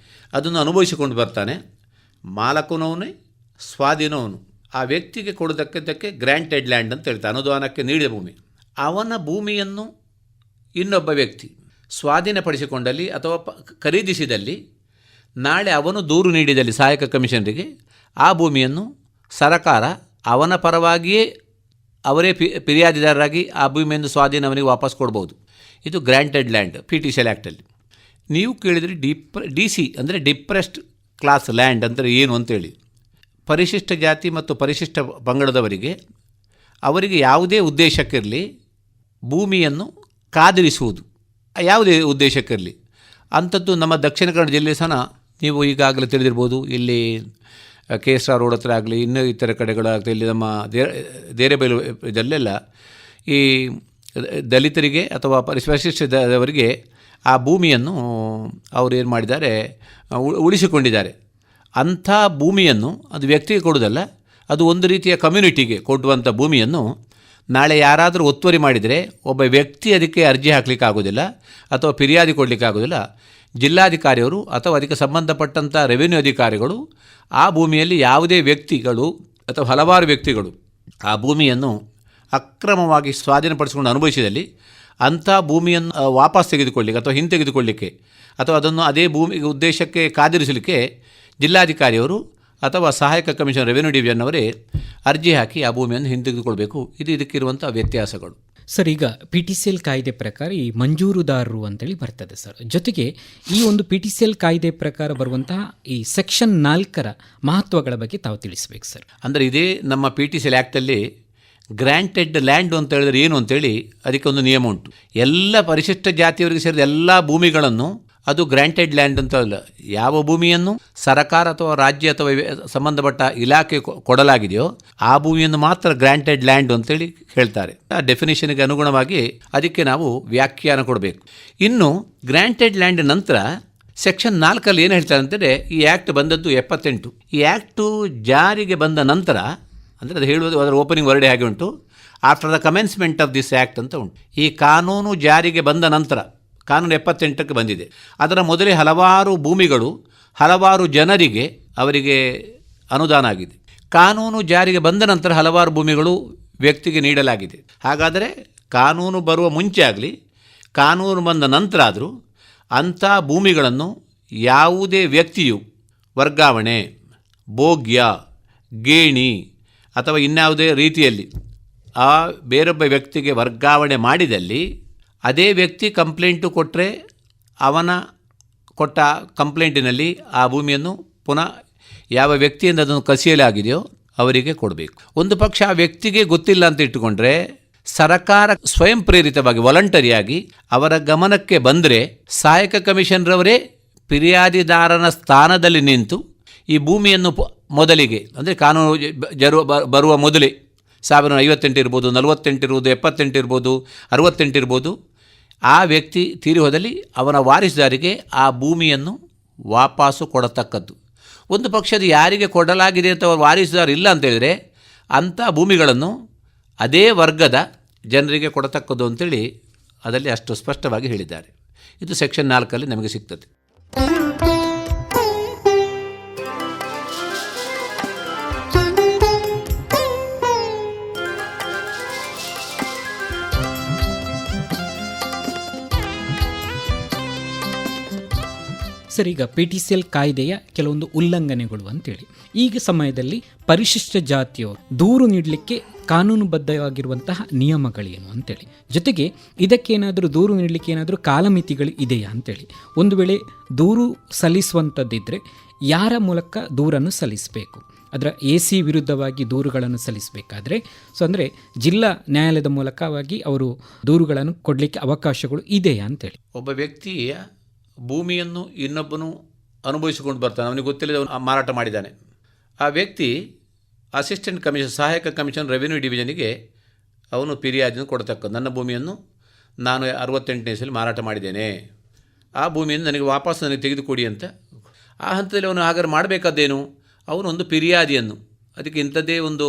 ಅದನ್ನು ಅನುಭವಿಸಿಕೊಂಡು ಬರ್ತಾನೆ, ಮಾಲಕನವನೇ ಸ್ವಾಧೀನವನು. ಆ ವ್ಯಕ್ತಿಗೆ ಕೊಡೋದಕ್ಕೆ ಗ್ರ್ಯಾಂಟೆಡ್ ಲ್ಯಾಂಡ್ ಅಂತ ಹೇಳ್ತಾರೆ, ಅನುದಾನಕ್ಕೆ ನೀಡಿದ ಭೂಮಿ. ಅವನ ಭೂಮಿಯನ್ನು ಇನ್ನೊಬ್ಬ ವ್ಯಕ್ತಿ ಸ್ವಾಧೀನಪಡಿಸಿಕೊಂಡಲ್ಲಿ ಅಥವಾ ಖರೀದಿಸಿದಲ್ಲಿ ನಾಳೆ ಅವನು ದೂರು ನೀಡಿದಲ್ಲಿ ಸಹಾಯಕ ಕಮಿಷನರಿಗೆ ಆ ಭೂಮಿಯನ್ನು ಸರಕಾರ ಅವನ ಪರವಾಗಿಯೇ ಅವರೇ ಫಿರ್ಯಾದಿದಾರರಾಗಿ ಆ ಭೂಮಿಯನ್ನು ಸ್ವಾಧೀನ ಅವನಿಗೆ ವಾಪಸ್ ಕೊಡ್ಬೋದು. ಇದು ಗ್ರ್ಯಾಂಟೆಡ್ ಲ್ಯಾಂಡ್ PTCL ಆ್ಯಕ್ಟಲ್ಲಿ. ನೀವು ಕೇಳಿದರೆ DC ಅಂದರೆ ಡಿಪ್ರೆಸ್ಡ್ ಕ್ಲಾಸ್ ಲ್ಯಾಂಡ್ ಅಂದರೆ ಏನು ಅಂತೇಳಿ. ಪರಿಶಿಷ್ಟ ಜಾತಿ ಮತ್ತು ಪರಿಶಿಷ್ಟ ಪಂಗಡದವರಿಗೆ ಅವರಿಗೆ ಯಾವುದೇ ಉದ್ದೇಶಕ್ಕಿರಲಿ ಭೂಮಿಯನ್ನು ಕಾದಿರಿಸುವುದು, ಯಾವುದೇ ಉದ್ದೇಶಕ್ಕಿರಲಿ ಅಂಥದ್ದು ನಮ್ಮ ದಕ್ಷಿಣ ಕನ್ನಡ ಜಿಲ್ಲೆ ಸಹ ನೀವು ಈಗಾಗಲೇ ತಿಳಿದಿರ್ಬೋದು. ಇಲ್ಲಿ KSR ರೋಡ್ ಹತ್ರ ಆಗಲಿ, ಇನ್ನೂ ಇತರ ಕಡೆಗಳಾಗಲಿ, ಇಲ್ಲಿ ನಮ್ಮ ದೇರೆಬೈಲು ಇದಲ್ಲೆಲ್ಲ ಈ ದಲಿತರಿಗೆ ಅಥವಾ ಪರಿಶಿಷ್ಟದವರಿಗೆ ಆ ಭೂಮಿಯನ್ನು ಅವರು ಏನು ಮಾಡಿದ್ದಾರೆ, ಉಳಿಸಿಕೊಂಡಿದ್ದಾರೆ. ಅಂಥ ಭೂಮಿಯನ್ನು ಅದು ವ್ಯಕ್ತಿಗೆ ಕೊಡೋದಲ್ಲ, ಅದು ಒಂದು ರೀತಿಯ ಕಮ್ಯುನಿಟಿಗೆ ಕೊಡುವಂಥ ಭೂಮಿಯನ್ನು ನಾಳೆ ಯಾರಾದರೂ ಒತ್ತುವರಿ ಮಾಡಿದರೆ ಒಬ್ಬ ವ್ಯಕ್ತಿ ಅದಕ್ಕೆ ಅರ್ಜಿ ಹಾಕಲಿಕ್ಕೆ ಆಗೋದಿಲ್ಲ ಅಥವಾ ಫಿರ್ಯಾದಿ ಕೊಡಲಿಕ್ಕೆ ಆಗೋದಿಲ್ಲ. ಜಿಲ್ಲಾಧಿಕಾರಿಯವರು ಅಥವಾ ಅದಕ್ಕೆ ಸಂಬಂಧಪಟ್ಟಂಥ ರೆವಿನ್ಯೂ ಅಧಿಕಾರಿಗಳು ಆ ಭೂಮಿಯಲ್ಲಿ ಯಾವುದೇ ವ್ಯಕ್ತಿಗಳು ಅಥವಾ ಹಲವಾರು ವ್ಯಕ್ತಿಗಳು ಆ ಭೂಮಿಯನ್ನು ಅಕ್ರಮವಾಗಿ ಸ್ವಾಧೀನಪಡಿಸಿಕೊಂಡು ಅನುಭವಿಸಿದಲ್ಲಿ ಅಂಥ ಭೂಮಿಯನ್ನು ವಾಪಸ್ ತೆಗೆದುಕೊಳ್ಳಲಿಕ್ಕೆ ಅಥವಾ ಹಿಂತೆಗೆದುಕೊಳ್ಳಲಿಕ್ಕೆ ಅಥವಾ ಅದನ್ನು ಅದೇ ಭೂಮಿ ಉದ್ದೇಶಕ್ಕೆ ಕಾದಿರಿಸಲಿಕ್ಕೆ ಜಿಲ್ಲಾಧಿಕಾರಿಯವರು ಅಥವಾ ಸಹಾಯಕ ಕಮಿಷನರ್ ರೆವಿನ್ಯೂ ಡಿವಿಷನ್ ಅವರೇ ಅರ್ಜಿ ಹಾಕಿ ಆ ಭೂಮಿಯನ್ನು ಹಿಂತೆಗೆದುಕೊಳ್ಬೇಕು. ಇದು ಇದಕ್ಕಿರುವಂಥ ವ್ಯತ್ಯಾಸಗಳು. ಸರ್, ಈಗ PTCL ಕಾಯ್ದೆ ಪ್ರಕಾರ ಈ ಮಂಜೂರುದಾರರು ಅಂತೇಳಿ ಬರ್ತದೆ ಸರ್. ಜೊತೆಗೆ ಈ ಒಂದು PTCL ಕಾಯ್ದೆ ಪ್ರಕಾರ ಬರುವಂತಹ ಈ ಸೆಕ್ಷನ್ 4ರ ಮಹತ್ವಗಳ ಬಗ್ಗೆ ತಾವು ತಿಳಿಸ್ಬೇಕು ಸರ್. ಅಂದರೆ ಇದೇ ನಮ್ಮ PTCL ಆ್ಯಕ್ಟಲ್ಲಿ ಗ್ರ್ಯಾಂಟೆಡ್ ಲ್ಯಾಂಡ್ ಅಂತ ಹೇಳಿದ್ರೆ ಏನು ಅಂತೇಳಿ ಅದಕ್ಕೆ ಒಂದು ನಿಯಮ ಉಂಟು. ಎಲ್ಲ ಪರಿಶಿಷ್ಟ ಜಾತಿಯವರಿಗೆ ಸೇರಿದ ಎಲ್ಲ ಭೂಮಿಗಳನ್ನು ಅದು ಗ್ರ್ಯಾಂಟೆಡ್ ಲ್ಯಾಂಡ್ ಅಂತ ಅಲ್ಲ. ಯಾವ ಭೂಮಿಯನ್ನು ಸರ್ಕಾರ ಅಥವಾ ರಾಜ್ಯ ಅಥವಾ ಸಂಬಂಧಪಟ್ಟ ಇಲಾಖೆ ಕೊಡಲಾಗಿದೆಯೋ ಆ ಭೂಮಿಯನ್ನು ಮಾತ್ರ ಗ್ರ್ಯಾಂಟೆಡ್ ಲ್ಯಾಂಡ್ ಅಂತೇಳಿ ಹೇಳ್ತಾರೆ. ಆ ಡೆಫಿನೇಷನ್ಗೆ ಅನುಗುಣವಾಗಿ ಅದಕ್ಕೆ ನಾವು ವ್ಯಾಖ್ಯಾನ ಕೊಡಬೇಕು. ಇನ್ನು ಗ್ರ್ಯಾಂಟೆಡ್ ಲ್ಯಾಂಡ್ ನಂತರ ಸೆಕ್ಷನ್ 4 ಏನು ಹೇಳ್ತಾರೆ ಅಂತಂದರೆ, ಈ ಆ್ಯಕ್ಟ್ ಬಂದದ್ದು 78. ಈ ಆ್ಯಕ್ಟು ಜಾರಿಗೆ ಬಂದ ನಂತರ ಅಂದರೆ ಅದು ಹೇಳುವುದು ಅದರ ಓಪನಿಂಗ್ ವರ್ಡೇ ಹಾಗೆ ಉಂಟು, after the commencement of this act ಅಂತ ಉಂಟು. ಈ ಕಾನೂನು ಜಾರಿಗೆ ಬಂದ ನಂತರ, ಕಾನೂನು 78ಕ್ಕೆ ಬಂದಿದೆ, ಅದರ ಮೊದಲೇ ಹಲವಾರು ಭೂಮಿಗಳು ಹಲವಾರು ಜನರಿಗೆ ಅವರಿಗೆ ಅನುದಾನ ಆಗಿದೆ. ಕಾನೂನು ಜಾರಿಗೆ ಬಂದ ನಂತರ ಹಲವಾರು ಭೂಮಿಗಳು ವ್ಯಕ್ತಿಗೆ ನೀಡಲಾಗಿದೆ. ಹಾಗಾದರೆ ಕಾನೂನು ಬರುವ ಮುಂಚೆ ಆಗಲಿ ಕಾನೂನು ಬಂದ ನಂತರ ಆದರೂ ಅಂಥ ಭೂಮಿಗಳನ್ನು ಯಾವುದೇ ವ್ಯಕ್ತಿಯು ವರ್ಗಾವಣೆ, ಭೋಗ್ಯ, ಗೇಣಿ ಅಥವಾ ಇನ್ಯಾವುದೇ ರೀತಿಯಲ್ಲಿ ಆ ಬೇರೊಬ್ಬ ವ್ಯಕ್ತಿಗೆ ವರ್ಗಾವಣೆ ಮಾಡಿದಲ್ಲಿ ಅದೇ ವ್ಯಕ್ತಿ ಕಂಪ್ಲೇಂಟು ಕೊಟ್ಟರೆ ಅವನ ಕೊಟ್ಟ ಕಂಪ್ಲೇಂಟಿನಲ್ಲಿ ಆ ಭೂಮಿಯನ್ನು ಪುನಃ ಯಾವ ವ್ಯಕ್ತಿಯಿಂದ ಅದನ್ನು ಕಸಿಯಲಾಗಿದೆಯೋ ಅವರಿಗೆ ಕೊಡಬೇಕು. ಒಂದು ಪಕ್ಷ ಆ ವ್ಯಕ್ತಿಗೆ ಗೊತ್ತಿಲ್ಲ ಅಂತ ಇಟ್ಟುಕೊಂಡ್ರೆ ಸರ್ಕಾರ ಸ್ವಯಂ ಪ್ರೇರಿತವಾಗಿ ವಾಲಂಟರಿಯಾಗಿ ಅವರ ಗಮನಕ್ಕೆ ಬಂದರೆ ಸಹಾಯಕ ಕಮಿಷನರವರೇ ಫಿರ್ಯಾದಿದಾರನ ಸ್ಥಾನದಲ್ಲಿ ನಿಂತು ಈ ಭೂಮಿಯನ್ನು ಮೊದಲಿಗೆ ಅಂದರೆ ಕಾನೂನು ಬರುವ ಮೊದಲೇ 1958 ಇರ್ಬೋದು, 48 ಇರ್ಬೋದು, 78 ಇರ್ಬೋದು, 68 ಇರ್ಬೋದು, ಆ ವ್ಯಕ್ತಿ ತೀರಿ ಹೋದಲ್ಲಿ ಅವನ ವಾರಿಸುದಾರಿಗೆ ಆ ಭೂಮಿಯನ್ನು ವಾಪಸ್ಸು ಕೊಡತಕ್ಕದ್ದು. ಒಂದು ಪಕ್ಷದ ಯಾರಿಗೆ ಕೊಡಲಾಗಿದೆ ಅಂತ ಅವರು ವಾರಿಸುದಾರ ಇಲ್ಲ ಅಂತೇಳಿದರೆ ಅಂಥ ಭೂಮಿಗಳನ್ನು ಅದೇ ವರ್ಗದ ಜನರಿಗೆ ಕೊಡತಕ್ಕದ್ದು ಅಂತೇಳಿ ಅದರಲ್ಲಿ ಅಷ್ಟು ಸ್ಪಷ್ಟವಾಗಿ ಹೇಳಿದ್ದಾರೆ. ಇದು ಸೆಕ್ಷನ್ 4 ನಮಗೆ ಸಿಗ್ತದೆ. ಸರ್, ಈಗ PTCL ಕಾಯ್ದೆಯ ಕೆಲವೊಂದು ಉಲ್ಲಂಘನೆಗಳು ಅಂತೇಳಿ ಈಗ ಸಮಯದಲ್ಲಿ ಪರಿಶಿಷ್ಟ ಜಾತಿಯವರು ದೂರು ನೀಡಲಿಕ್ಕೆ ಕಾನೂನುಬದ್ಧವಾಗಿರುವಂತಹ ನಿಯಮಗಳೇನು ಅಂತೇಳಿ, ಜೊತೆಗೆ ಇದಕ್ಕೇನಾದರೂ ದೂರು ನೀಡಲಿಕ್ಕೆ ಏನಾದರೂ ಕಾಲಮಿತಿಗಳು ಇದೆಯಾ ಅಂತೇಳಿ, ಒಂದು ವೇಳೆ ದೂರು ಸಲ್ಲಿಸುವಂಥದ್ದಿದ್ದರೆ ಯಾರ ಮೂಲಕ ದೂರನ್ನು ಸಲ್ಲಿಸಬೇಕು, ಅದರ AC ವಿರುದ್ಧವಾಗಿ ದೂರುಗಳನ್ನು ಸಲ್ಲಿಸಬೇಕಾದ್ರೆ ಅಂದರೆ ಜಿಲ್ಲಾ ನ್ಯಾಯಾಲಯದ ಮೂಲಕವಾಗಿ ಅವರು ದೂರುಗಳನ್ನು ಕೊಡಲಿಕ್ಕೆ ಅವಕಾಶಗಳು ಇದೆಯಾ ಅಂತೇಳಿ. ಒಬ್ಬ ವ್ಯಕ್ತಿಯ ಭೂಮಿಯನ್ನು ಇನ್ನೊಬ್ಬನು ಅನುಭವಿಸಿಕೊಂಡು ಬರ್ತಾನೆ, ಅವನಿಗೆ ಗೊತ್ತಿಲ್ಲದೆ ಅವನು ಮಾರಾಟ ಮಾಡಿದ್ದಾನೆ. ಆ ವ್ಯಕ್ತಿ ಅಸಿಸ್ಟೆಂಟ್ ಕಮಿಷನ್ ಸಹಾಯಕ ಕಮಿಷನ್ ರೆವಿನ್ಯೂ ಡಿವಿಷನಿಗೆ ಅವನು ಫಿರ್ಯಾದಿಯನ್ನು ಕೊಡತಕ್ಕ, ನನ್ನ ಭೂಮಿಯನ್ನು ನಾನು 68ನೇ ಇಸವಿಯಲ್ಲಿ ಮಾರಾಟ ಮಾಡಿದ್ದೇನೆ, ಆ ಭೂಮಿಯನ್ನು ನನಗೆ ವಾಪಸ್ ನನಗೆ ತೆಗೆದುಕೊಡಿ ಅಂತ. ಆ ಹಂತದಲ್ಲಿ ಅವನು ಹಾಗಾದ್ರೆ ಮಾಡಬೇಕಾದ್ದೇನು, ಅವನೊಂದು ಫಿರ್ಯಾದಿಯನ್ನು ಅದಕ್ಕೆ ಇಂಥದ್ದೇ ಒಂದು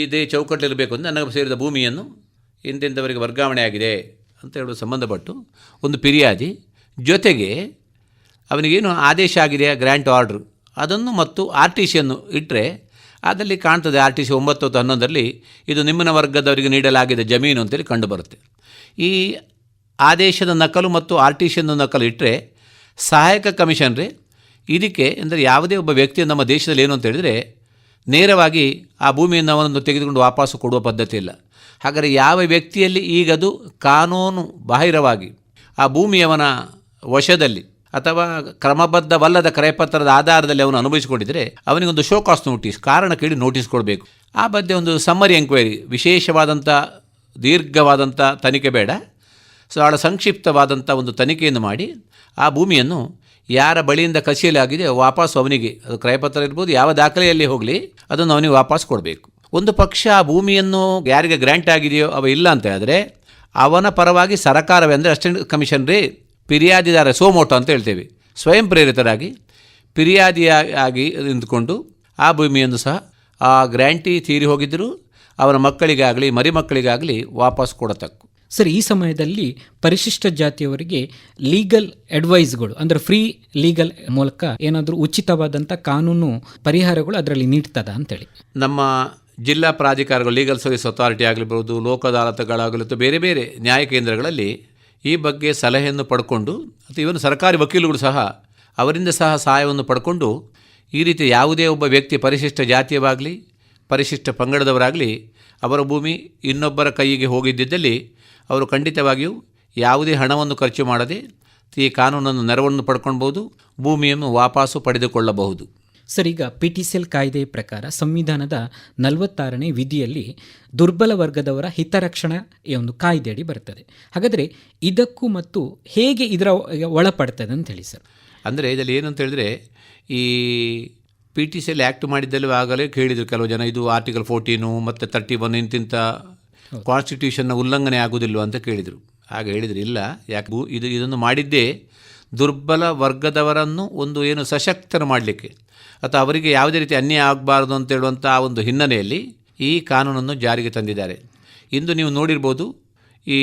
ಇದೇ ಚೌಕಟ್ಟಲ್ಲಿರಬೇಕು ಅಂತ ನನಗೆ ಸೇರಿದ ಭೂಮಿಯನ್ನು ಇಂಥವರಿಗೆ ವರ್ಗಾವಣೆ ಆಗಿದೆ ಅಂತ ಹೇಳುವ ಸಂಬಂಧಪಟ್ಟು ಒಂದು ಫಿರ್ಯಾದಿ, ಜೊತೆಗೆ ಅವನಿಗೇನು ಆದೇಶ ಆಗಿದೆ ಗ್ರ್ಯಾಂಟ್ ಆರ್ಡ್ರ್ ಅದನ್ನು ಮತ್ತು RTCಯನ್ನು ಇಟ್ಟರೆ ಅದರಲ್ಲಿ ಕಾಣ್ತದೆ RTC 9/11 ಇದು ನಿಮ್ಮನ ವರ್ಗದವರಿಗೆ ನೀಡಲಾಗಿದೆ ಜಮೀನು ಅಂತೇಳಿ ಕಂಡುಬರುತ್ತೆ. ಈ ಆದೇಶದ ನಕಲು ಮತ್ತು RTCಯನ್ನು ನಕಲು ಇಟ್ಟರೆ ಸಹಾಯಕ ಕಮಿಷನರೇ ಇದಕ್ಕೆ ಅಂದರೆ ಯಾವುದೇ ಒಬ್ಬ ವ್ಯಕ್ತಿ ನಮ್ಮ ದೇಶದಲ್ಲಿ ಏನು ಅಂತ ಹೇಳಿದರೆ ನೇರವಾಗಿ ಆ ಭೂಮಿಯನ್ನು ಅವನನ್ನು ತೆಗೆದುಕೊಂಡು ವಾಪಸ್ಸು ಕೊಡುವ ಪದ್ಧತಿ ಇಲ್ಲ. ಹಾಗಾದರೆ ಯಾವ ವ್ಯಕ್ತಿಯಲ್ಲಿ ಈಗದು ಕಾನೂನು ಬಾಹಿರವಾಗಿ ಆ ಭೂಮಿಯವನ ವಶದಲ್ಲಿ ಅಥವಾ ಕ್ರಮಬದ್ಧವಲ್ಲದ ಕ್ರಯಪತ್ರದ ಆಧಾರದಲ್ಲಿ ಅವನು ಅನುಭವಿಸಿಕೊಂಡಿದ್ದರೆ ಅವನಿಗೊಂದು ಶೋ ಕಾಸ್ ನೋಟಿಸ್, ಕಾರಣ ಕೇಳಿ ನೋಟಿಸ್ ಕೊಡಬೇಕು. ಆ ಬಗ್ಗೆ ಒಂದು ಸಮ್ಮರಿ ಎಂಕ್ವೈರಿ, ವಿಶೇಷವಾದಂಥ ದೀರ್ಘವಾದಂಥ ತನಿಖೆ ಬೇಡ, ಭಾಳ ಸಂಕ್ಷಿಪ್ತವಾದಂಥ ಒಂದು ತನಿಖೆಯನ್ನು ಮಾಡಿ ಆ ಭೂಮಿಯನ್ನು ಯಾರ ಬಳಿಯಿಂದ ಕಸಿಯಲಾಗಿದೆ ವಾಪಸ್ ಅವನಿಗೆ, ಅದು ಕ್ರಯಪತ್ರ ಇರ್ಬೋದು, ಯಾವ ದಾಖಲೆಯಲ್ಲಿ ಹೋಗಲಿ ಅದನ್ನು ಅವನಿಗೆ ವಾಪಸ್ ಕೊಡಬೇಕು. ಒಂದು ಪಕ್ಷ ಆ ಭೂಮಿಯನ್ನು ಯಾರಿಗೆ ಗ್ರ್ಯಾಂಟ್ ಆಗಿದೆಯೋ ಅವ ಇಲ್ಲ ಅಂತ ಹೇಳಿದ್ರೆ ಅವನ ಪರವಾಗಿ ಸರಕಾರವೇ, ಅಂದರೆ ಅಸಿಸ್ಟೆಂಟ್ ಕಮಿಷನರೇ ಫಿರ್ಯಾದಿದಾರ ಸೋಮೋಟೋ ಅಂತ ಹೇಳ್ತೇವೆ, ಸ್ವಯಂ ಪ್ರೇರಿತರಾಗಿ ಫಿರ್ಯಾದಿಯಾಗಿ ನಿಂತುಕೊಂಡು ಆ ಭೂಮಿಯನ್ನು ಸಹ ಆ ಗ್ರ್ಯಾಂಟಿ ತೀರಿ ಹೋಗಿದ್ದರೂ ಅವರ ಮಕ್ಕಳಿಗಾಗಲಿ ಮರಿಮಕ್ಕಳಿಗಾಗಲಿ ವಾಪಸ್ ಕೊಡತಕ್ಕು. ಸರ್, ಈ ಸಮಯದಲ್ಲಿ ಪರಿಶಿಷ್ಟ ಜಾತಿಯವರಿಗೆ ಲೀಗಲ್ ಅಡ್ವೈಸ್ಗಳು ಅಂದರೆ ಫ್ರೀ ಲೀಗಲ್ ಮೂಲಕ ಏನಾದರೂ ಉಚಿತವಾದಂಥ ಕಾನೂನು ಪರಿಹಾರಗಳು ಅದರಲ್ಲಿ ನೀಡ್ತದ ಅಂತೇಳಿ ನಮ್ಮ ಜಿಲ್ಲಾ ಪ್ರಾಧಿಕಾರಗಳು, ಲೀಗಲ್ ಸರ್ವಿಸ್ ಅಥಾರಿಟಿ ಆಗಿರ್ಬೋದು, ಲೋಕ ಅದಾಲತ್ಗಳಾಗಲಿ, ಬೇರೆ ಬೇರೆ ನ್ಯಾಯ ಕೇಂದ್ರಗಳಲ್ಲಿ ಈ ಬಗ್ಗೆ ಸಲಹೆಯನ್ನು ಪಡ್ಕೊಂಡು, ಅಥವಾ ಇವನು ಸರ್ಕಾರಿ ವಕೀಲಗಳು ಸಹ ಅವರಿಂದ ಸಹ ಸಹಾಯವನ್ನು ಪಡ್ಕೊಂಡು ಈ ರೀತಿ ಯಾವುದೇ ಒಬ್ಬ ವ್ಯಕ್ತಿ ಪರಿಶಿಷ್ಟ ಜಾತಿಯವಾಗಲಿ ಪರಿಶಿಷ್ಟ ಪಂಗಡದವರಾಗಲಿ ಅವರ ಭೂಮಿ ಇನ್ನೊಬ್ಬರ ಕೈಗೆ ಹೋಗಿದ್ದಲ್ಲಿ ಅವರು ಖಂಡಿತವಾಗಿಯೂ ಯಾವುದೇ ಹಣವನ್ನು ಖರ್ಚು ಮಾಡದೆ ಈ ಕಾನೂನನ್ನು ನೆರವನ್ನು ಪಡ್ಕೊಳ್ಬೋದು, ಭೂಮಿಯನ್ನು ವಾಪಸ್ಸು ಪಡೆದುಕೊಳ್ಳಬಹುದು. ಸರ್, ಈಗ PTCL ಕಾಯ್ದೆ ಪ್ರಕಾರ ಸಂವಿಧಾನದ 46ನೇ ವಿಧಿಯಲ್ಲಿ ದುರ್ಬಲ ವರ್ಗದವರ ಹಿತರಕ್ಷಣಾ ಒಂದು ಕಾಯ್ದೆಯಡಿ ಬರ್ತದೆ. ಹಾಗಾದರೆ ಇದಕ್ಕೂ ಮತ್ತು ಹೇಗೆ ಇದರ ಒಳಪಡ್ತದೆ ಅಂತ ಹೇಳಿ ಸರ್. ಅಂದರೆ ಇದರಲ್ಲಿ ಏನಂತ ಹೇಳಿದ್ರೆ, ಈ PTCL ಆ್ಯಕ್ಟ್ ಮಾಡಿದ್ದಲ್ಲಿ ಆಗಲೇ ಕೇಳಿದರು ಕೆಲವು ಜನ, ಇದು ಆರ್ಟಿಕಲ್ 14 ಮತ್ತು 31 ಇಂತಿಂಥ ಕಾನ್ಸ್ಟಿಟ್ಯೂಷನ್ನ ಉಲ್ಲಂಘನೆ ಆಗುವುದಿಲ್ಲ ಅಂತ ಕೇಳಿದರು. ಹಾಗೆ ಹೇಳಿದರು, ಇಲ್ಲ, ಯಾಕೆ ಇದನ್ನು ಮಾಡಿದ್ದೇ ದುರ್ಬಲ ವರ್ಗದವರನ್ನು ಒಂದು ಏನು ಸಶಕ್ತರು ಮಾಡಲಿಕ್ಕೆ ಅಥವಾ ಅವರಿಗೆ ಯಾವುದೇ ರೀತಿ ಅನ್ಯಾಯ ಆಗಬಾರ್ದು ಅಂತ ಹೇಳುವಂಥ ಒಂದು ಹಿನ್ನೆಲೆಯಲ್ಲಿ ಈ ಕಾನೂನನ್ನು ಜಾರಿಗೆ ತಂದಿದ್ದಾರೆ. ಇಂದು ನೀವು ನೋಡಿರ್ಬೋದು, ಈ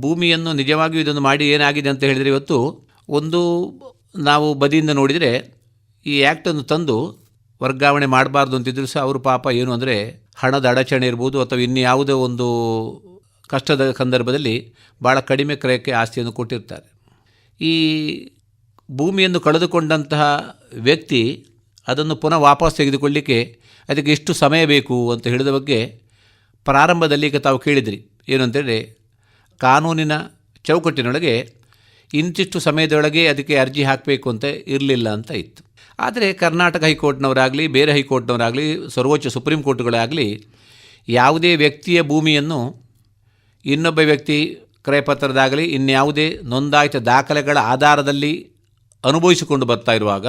ಭೂಮಿಯನ್ನು ನಿಜವಾಗಿಯೂ ಇದನ್ನು ಮಾಡಿ ಏನಾಗಿದೆ ಅಂತ ಹೇಳಿದರೆ, ಇವತ್ತು ಒಂದು ನಾವು ಬದಿಯಿಂದ ನೋಡಿದರೆ ಈ ಆ್ಯಕ್ಟನ್ನು ತಂದು ವರ್ಗಾವಣೆ ಮಾಡಬಾರ್ದು ಅಂತಿದ್ರು ಸಹ ಅವರು ಪಾಪ ಏನು ಅಂದರೆ ಹಣದ ಅಡಚಣೆ ಇರ್ಬೋದು ಅಥವಾ ಇನ್ಯಾವುದೋ ಒಂದು ಕಷ್ಟದ ಸಂದರ್ಭದಲ್ಲಿ ಭಾಳ ಕಡಿಮೆ ಕ್ರಯಕ್ಕೆ ಆಸ್ತಿಯನ್ನು ಕೊಟ್ಟಿರ್ತಾರೆ. ಈ ಭೂಮಿಯನ್ನು ಕಳೆದುಕೊಂಡಂತಹ ವ್ಯಕ್ತಿ ಅದನ್ನು ಪುನಃ ವಾಪಸ್ ತೆಗೆದುಕೊಳ್ಳಲಿಕ್ಕೆ ಅದಕ್ಕೆ ಎಷ್ಟು ಸಮಯ ಬೇಕು ಅಂತ ಹೇಳಿದ ಬಗ್ಗೆ ಪ್ರಾರಂಭದಲ್ಲಿ ಈಗ ತಾವು ಕೇಳಿದ್ರಿ, ಏನು ಅಂತೇಳಿ ಕಾನೂನಿನ ಚೌಕಟ್ಟಿನೊಳಗೆ ಇಂತಿಷ್ಟು ಸಮಯದೊಳಗೆ ಅದಕ್ಕೆ ಅರ್ಜಿ ಹಾಕಬೇಕು ಅಂತ ಇರಲಿಲ್ಲ ಅಂತ ಇತ್ತು. ಆದರೆ ಕರ್ನಾಟಕ ಹೈಕೋರ್ಟ್ನವರಾಗಲಿ ಬೇರೆ ಹೈಕೋರ್ಟ್ನವರಾಗಲಿ ಸರ್ವೋಚ್ಚ ಸುಪ್ರೀಂ ಕೋರ್ಟ್ಗಳಾಗಲಿ ಯಾವುದೇ ವ್ಯಕ್ತಿಯ ಭೂಮಿಯನ್ನು ಇನ್ನೊಬ್ಬ ವ್ಯಕ್ತಿ ಕ್ರಯಪತ್ರದಾಗಲಿ ಇನ್ಯಾವುದೇ ನೋಂದಾಯಿತ ದಾಖಲೆಗಳ ಆಧಾರದಲ್ಲಿ ಅನುಭವಿಸಿಕೊಂಡು ಬರ್ತಾ ಇರುವಾಗ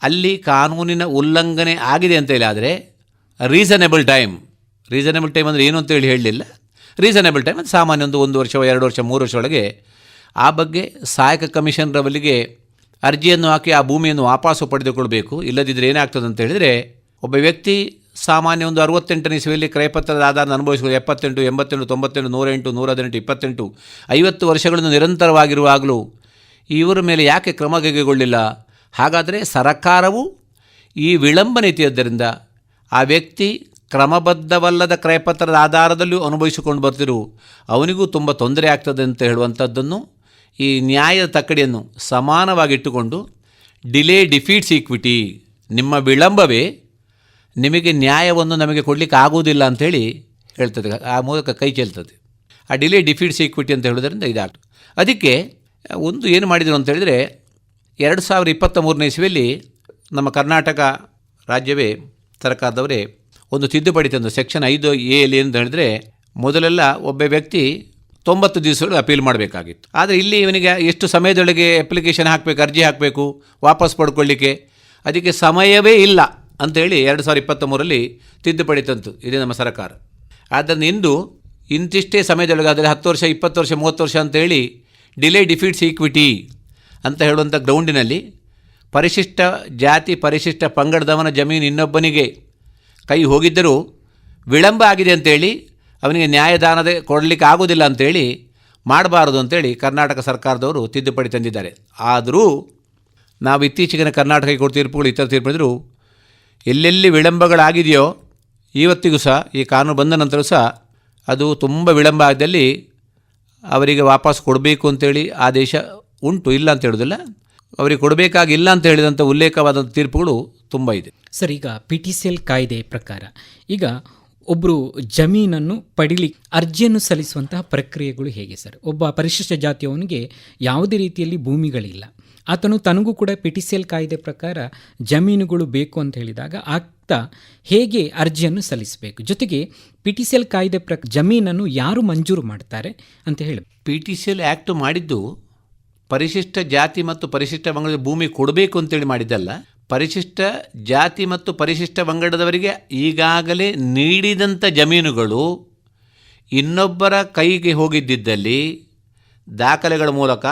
ಅಲ್ಲಿ ಕಾನೂನಿನ ಉಲ್ಲಂಘನೆ ಆಗಿದೆ ಅಂತ ಹೇಳಿ ಆದರೆ ರೀಸನೇಬಲ್ ಟೈಮ್ ಅಂದರೆ ಏನು ಅಂತೇಳಿ ಹೇಳಲಿಲ್ಲ. ರೀಸನೇಬಲ್ ಟೈಮ್ ಅದು ಸಾಮಾನ್ಯ ಒಂದು ವರ್ಷ 2 ವರ್ಷ 3 ವರ್ಷ ಒಳಗೆ ಆ ಬಗ್ಗೆ ಸಹಾಯಕ ಕಮಿಷನರ್ ಅವರಿಗೆ ಅರ್ಜಿಯನ್ನು ಹಾಕಿ ಆ ಭೂಮಿಯನ್ನು ವಾಪಸ್ಸು ಪಡೆದುಕೊಳ್ಬೇಕು. ಇಲ್ಲದಿದ್ದರೆ ಏನಾಗ್ತದೆ ಅಂತ ಹೇಳಿದರೆ, ಒಬ್ಬ ವ್ಯಕ್ತಿ ಸಾಮಾನ್ಯ 68ನೇ ಇಸವಿಯಲ್ಲಿ ಕ್ರಯಪತ್ರದ ಆಧಾರ ಅನುಭವಿಸಿಕೊಂಡು 78, 88, 98, 108, 118, 28, 50 ವರ್ಷಗಳನ್ನು ನಿರಂತರವಾಗಿರುವಾಗಲೂ ಇವರ ಮೇಲೆ ಯಾಕೆ ಕ್ರಮ ಕೈಗೊಳ್ಳಿಲ್ಲ? ಹಾಗಾದರೆ ಸರ್ಕಾರವು ಈ ವಿಳಂಬ ನೀತಿಯಾದ್ದರಿಂದ ಆ ವ್ಯಕ್ತಿ ಕ್ರಮಬದ್ಧವಲ್ಲದ ಕ್ರಯಪತ್ರದ ಆಧಾರದಲ್ಲೂ ಅನುಭವಿಸಿಕೊಂಡು ಬರ್ತಿರು, ಅವನಿಗೂ ತುಂಬ ತೊಂದರೆ ಆಗ್ತದೆ ಅಂತ ಹೇಳುವಂಥದ್ದನ್ನು ಈ ನ್ಯಾಯದ ತಕ್ಕಡಿಯನ್ನು ಸಮಾನವಾಗಿಟ್ಟುಕೊಂಡು ಡಿಲೇ ಡಿಫೀಟ್ಸ್ ಈಕ್ವಿಟಿ, ನಿಮ್ಮ ವಿಳಂಬವೇ ನಿಮಗೆ ನ್ಯಾಯವನ್ನು ನಮಗೆ ಕೊಡಲಿಕ್ಕೆ ಆಗುವುದಿಲ್ಲ ಅಂಥೇಳಿ ಹೇಳ್ತದೆ, ಆ ಮೂಲಕ ಕೈ ಚೆಲ್ತದೆ. ಆ ಡಿಲೇ ಡಿಫೀಟ್ಸ್ ಈಕ್ವಿಟಿ ಅಂತ ಹೇಳೋದ್ರಿಂದ ಇದಾಗ್ತದೆ. ಅದಕ್ಕೆ ಒಂದು ಏನು ಮಾಡಿದರು ಅಂತ ಹೇಳಿದರೆ, 2023ನೇ ಇಸವಿಯಲ್ಲಿ ನಮ್ಮ ಕರ್ನಾಟಕ ರಾಜ್ಯವೇ ಸರ್ಕಾರದವರೇ ಒಂದು ತಿದ್ದುಪಡಿ ತಂದು ಸೆಕ್ಷನ್ 5A ಅಂತ ಹೇಳಿದರೆ, ಮೊದಲೆಲ್ಲ ಒಬ್ಬ ವ್ಯಕ್ತಿ 90 ದಿವಸಗಳು ಅಪೀಲ್ ಮಾಡಬೇಕಾಗಿತ್ತು. ಆದರೆ ಇಲ್ಲಿ ಇವನಿಗೆ ಎಷ್ಟು ಸಮಯದೊಳಗೆ ಅಪ್ಲಿಕೇಶನ್ ಹಾಕಬೇಕು, ಅರ್ಜಿ ಹಾಕಬೇಕು ವಾಪಸ್ ಪಡ್ಕೊಳ್ಳಿಕ್ಕೆ, ಅದಕ್ಕೆ ಸಮಯವೇ ಇಲ್ಲ ಅಂಥೇಳಿ 2023ರಲ್ಲಿ ತಿದ್ದುಪಡಿ ತಂತು ಇದೇ ನಮ್ಮ ಸರ್ಕಾರ. ಆದ್ದರಿಂದ ಇಂದು ಇಂತಿಷ್ಟೇ ಸಮಯದೊಳಗೆ, ಆದರೆ 10 ವರ್ಷ 20 ವರ್ಷ 30 ವರ್ಷ ಅಂತೇಳಿ ಡಿಲೇ ಡಿಫೀಟ್ಸ್ ಈಕ್ವಿಟಿ ಅಂತ ಹೇಳುವಂಥ ಗ್ರೌಂಡಿನಲ್ಲಿ ಪರಿಶಿಷ್ಟ ಜಾತಿ ಪರಿಶಿಷ್ಟ ಪಂಗಡದವನ ಜಮೀನು ಇನ್ನೊಬ್ಬನಿಗೆ ಕೈ ಹೋಗಿದ್ದರೂ ವಿಳಂಬ ಆಗಿದೆ ಅಂತೇಳಿ ಅವನಿಗೆ ನ್ಯಾಯದಾನದ ಕೊಡಲಿಕ್ಕೆ ಆಗೋದಿಲ್ಲ ಅಂತೇಳಿ ಮಾಡಬಾರದು ಅಂತೇಳಿ ಕರ್ನಾಟಕ ಸರ್ಕಾರದವರು ತಿದ್ದುಪಡಿ ತಂದಿದ್ದಾರೆ. ಆದರೂ ನಾವು ಇತ್ತೀಚೆಗಿನ ಕರ್ನಾಟಕ ಹೈಕೋರ್ಟ್ ತೀರ್ಪುಗಳು ಇತರ ತೀರ್ಪಿದ್ರು ಎಲ್ಲೆಲ್ಲಿ ವಿಳಂಬಗಳಾಗಿದೆಯೋ ಇವತ್ತಿಗೂ ಸಹ ಈ ಕಾನೂನು ಬಂದ ನಂತರ ಸಹ ಅದು ತುಂಬ ವಿಳಂಬ ಆದಲ್ಲಿ ಅವರಿಗೆ ವಾಪಸ್ ಕೊಡಬೇಕು ಅಂತೇಳಿ ಆದೇಶ ಉಂಟು, ಇಲ್ಲ ಅಂತ ಹೇಳೋದಿಲ್ಲ, ಅವರಿಗೆ ಕೊಡಬೇಕಾಗಿಲ್ಲ ಅಂತ ಹೇಳಿದಂಥ ಉಲ್ಲೇಖವಾದಂಥ ತೀರ್ಪುಗಳು ತುಂಬ ಇದೆ. ಸರ್, ಈಗ PTCL ಕಾಯ್ದೆ ಪ್ರಕಾರ ಈಗ ಒಬ್ಬರು ಜಮೀನನ್ನು ಪಡಿಲಿಕ್ಕೆ ಅರ್ಜಿಯನ್ನು ಸಲ್ಲಿಸುವಂತಹ ಪ್ರಕ್ರಿಯೆಗಳು ಹೇಗೆ ಸರ್? ಒಬ್ಬ ಪರಿಶಿಷ್ಟ ಜಾತಿಯವನಿಗೆ ಯಾವುದೇ ರೀತಿಯಲ್ಲಿ ಭೂಮಿಗಳಿಲ್ಲ, ಆತನು ತನಗೂ ಕೂಡ PTCL ಕಾಯ್ದೆ ಪ್ರಕಾರ ಜಮೀನುಗಳು ಬೇಕು ಅಂತ ಹೇಳಿದಾಗ ಆಗ್ತಾ ಹೇಗೆ ಅರ್ಜಿಯನ್ನು ಸಲ್ಲಿಸಬೇಕು? ಜೊತೆಗೆ PTCL ಕಾಯ್ದೆ ಜಮೀನನ್ನು ಯಾರು ಮಂಜೂರು ಮಾಡ್ತಾರೆ ಅಂತ ಹೇಳಿ. PTCL ಆ್ಯಕ್ಟ್ ಮಾಡಿದ್ದು ಪರಿಶಿಷ್ಟ ಜಾತಿ ಮತ್ತು ಪರಿಶಿಷ್ಟ ಪಂಗಡದ ಭೂಮಿ ಕೊಡಬೇಕು ಅಂತೇಳಿ ಮಾಡಿದ್ದಲ್ಲ. ಪರಿಶಿಷ್ಟ ಜಾತಿ ಮತ್ತು ಪರಿಶಿಷ್ಟ ಪಂಗಡದವರಿಗೆ ಈಗಾಗಲೇ ನೀಡಿದಂಥ ಜಮೀನುಗಳು ಇನ್ನೊಬ್ಬರ ಕೈಗೆ ಹೋಗಿದ್ದಲ್ಲಿ ದಾಖಲೆಗಳ ಮೂಲಕ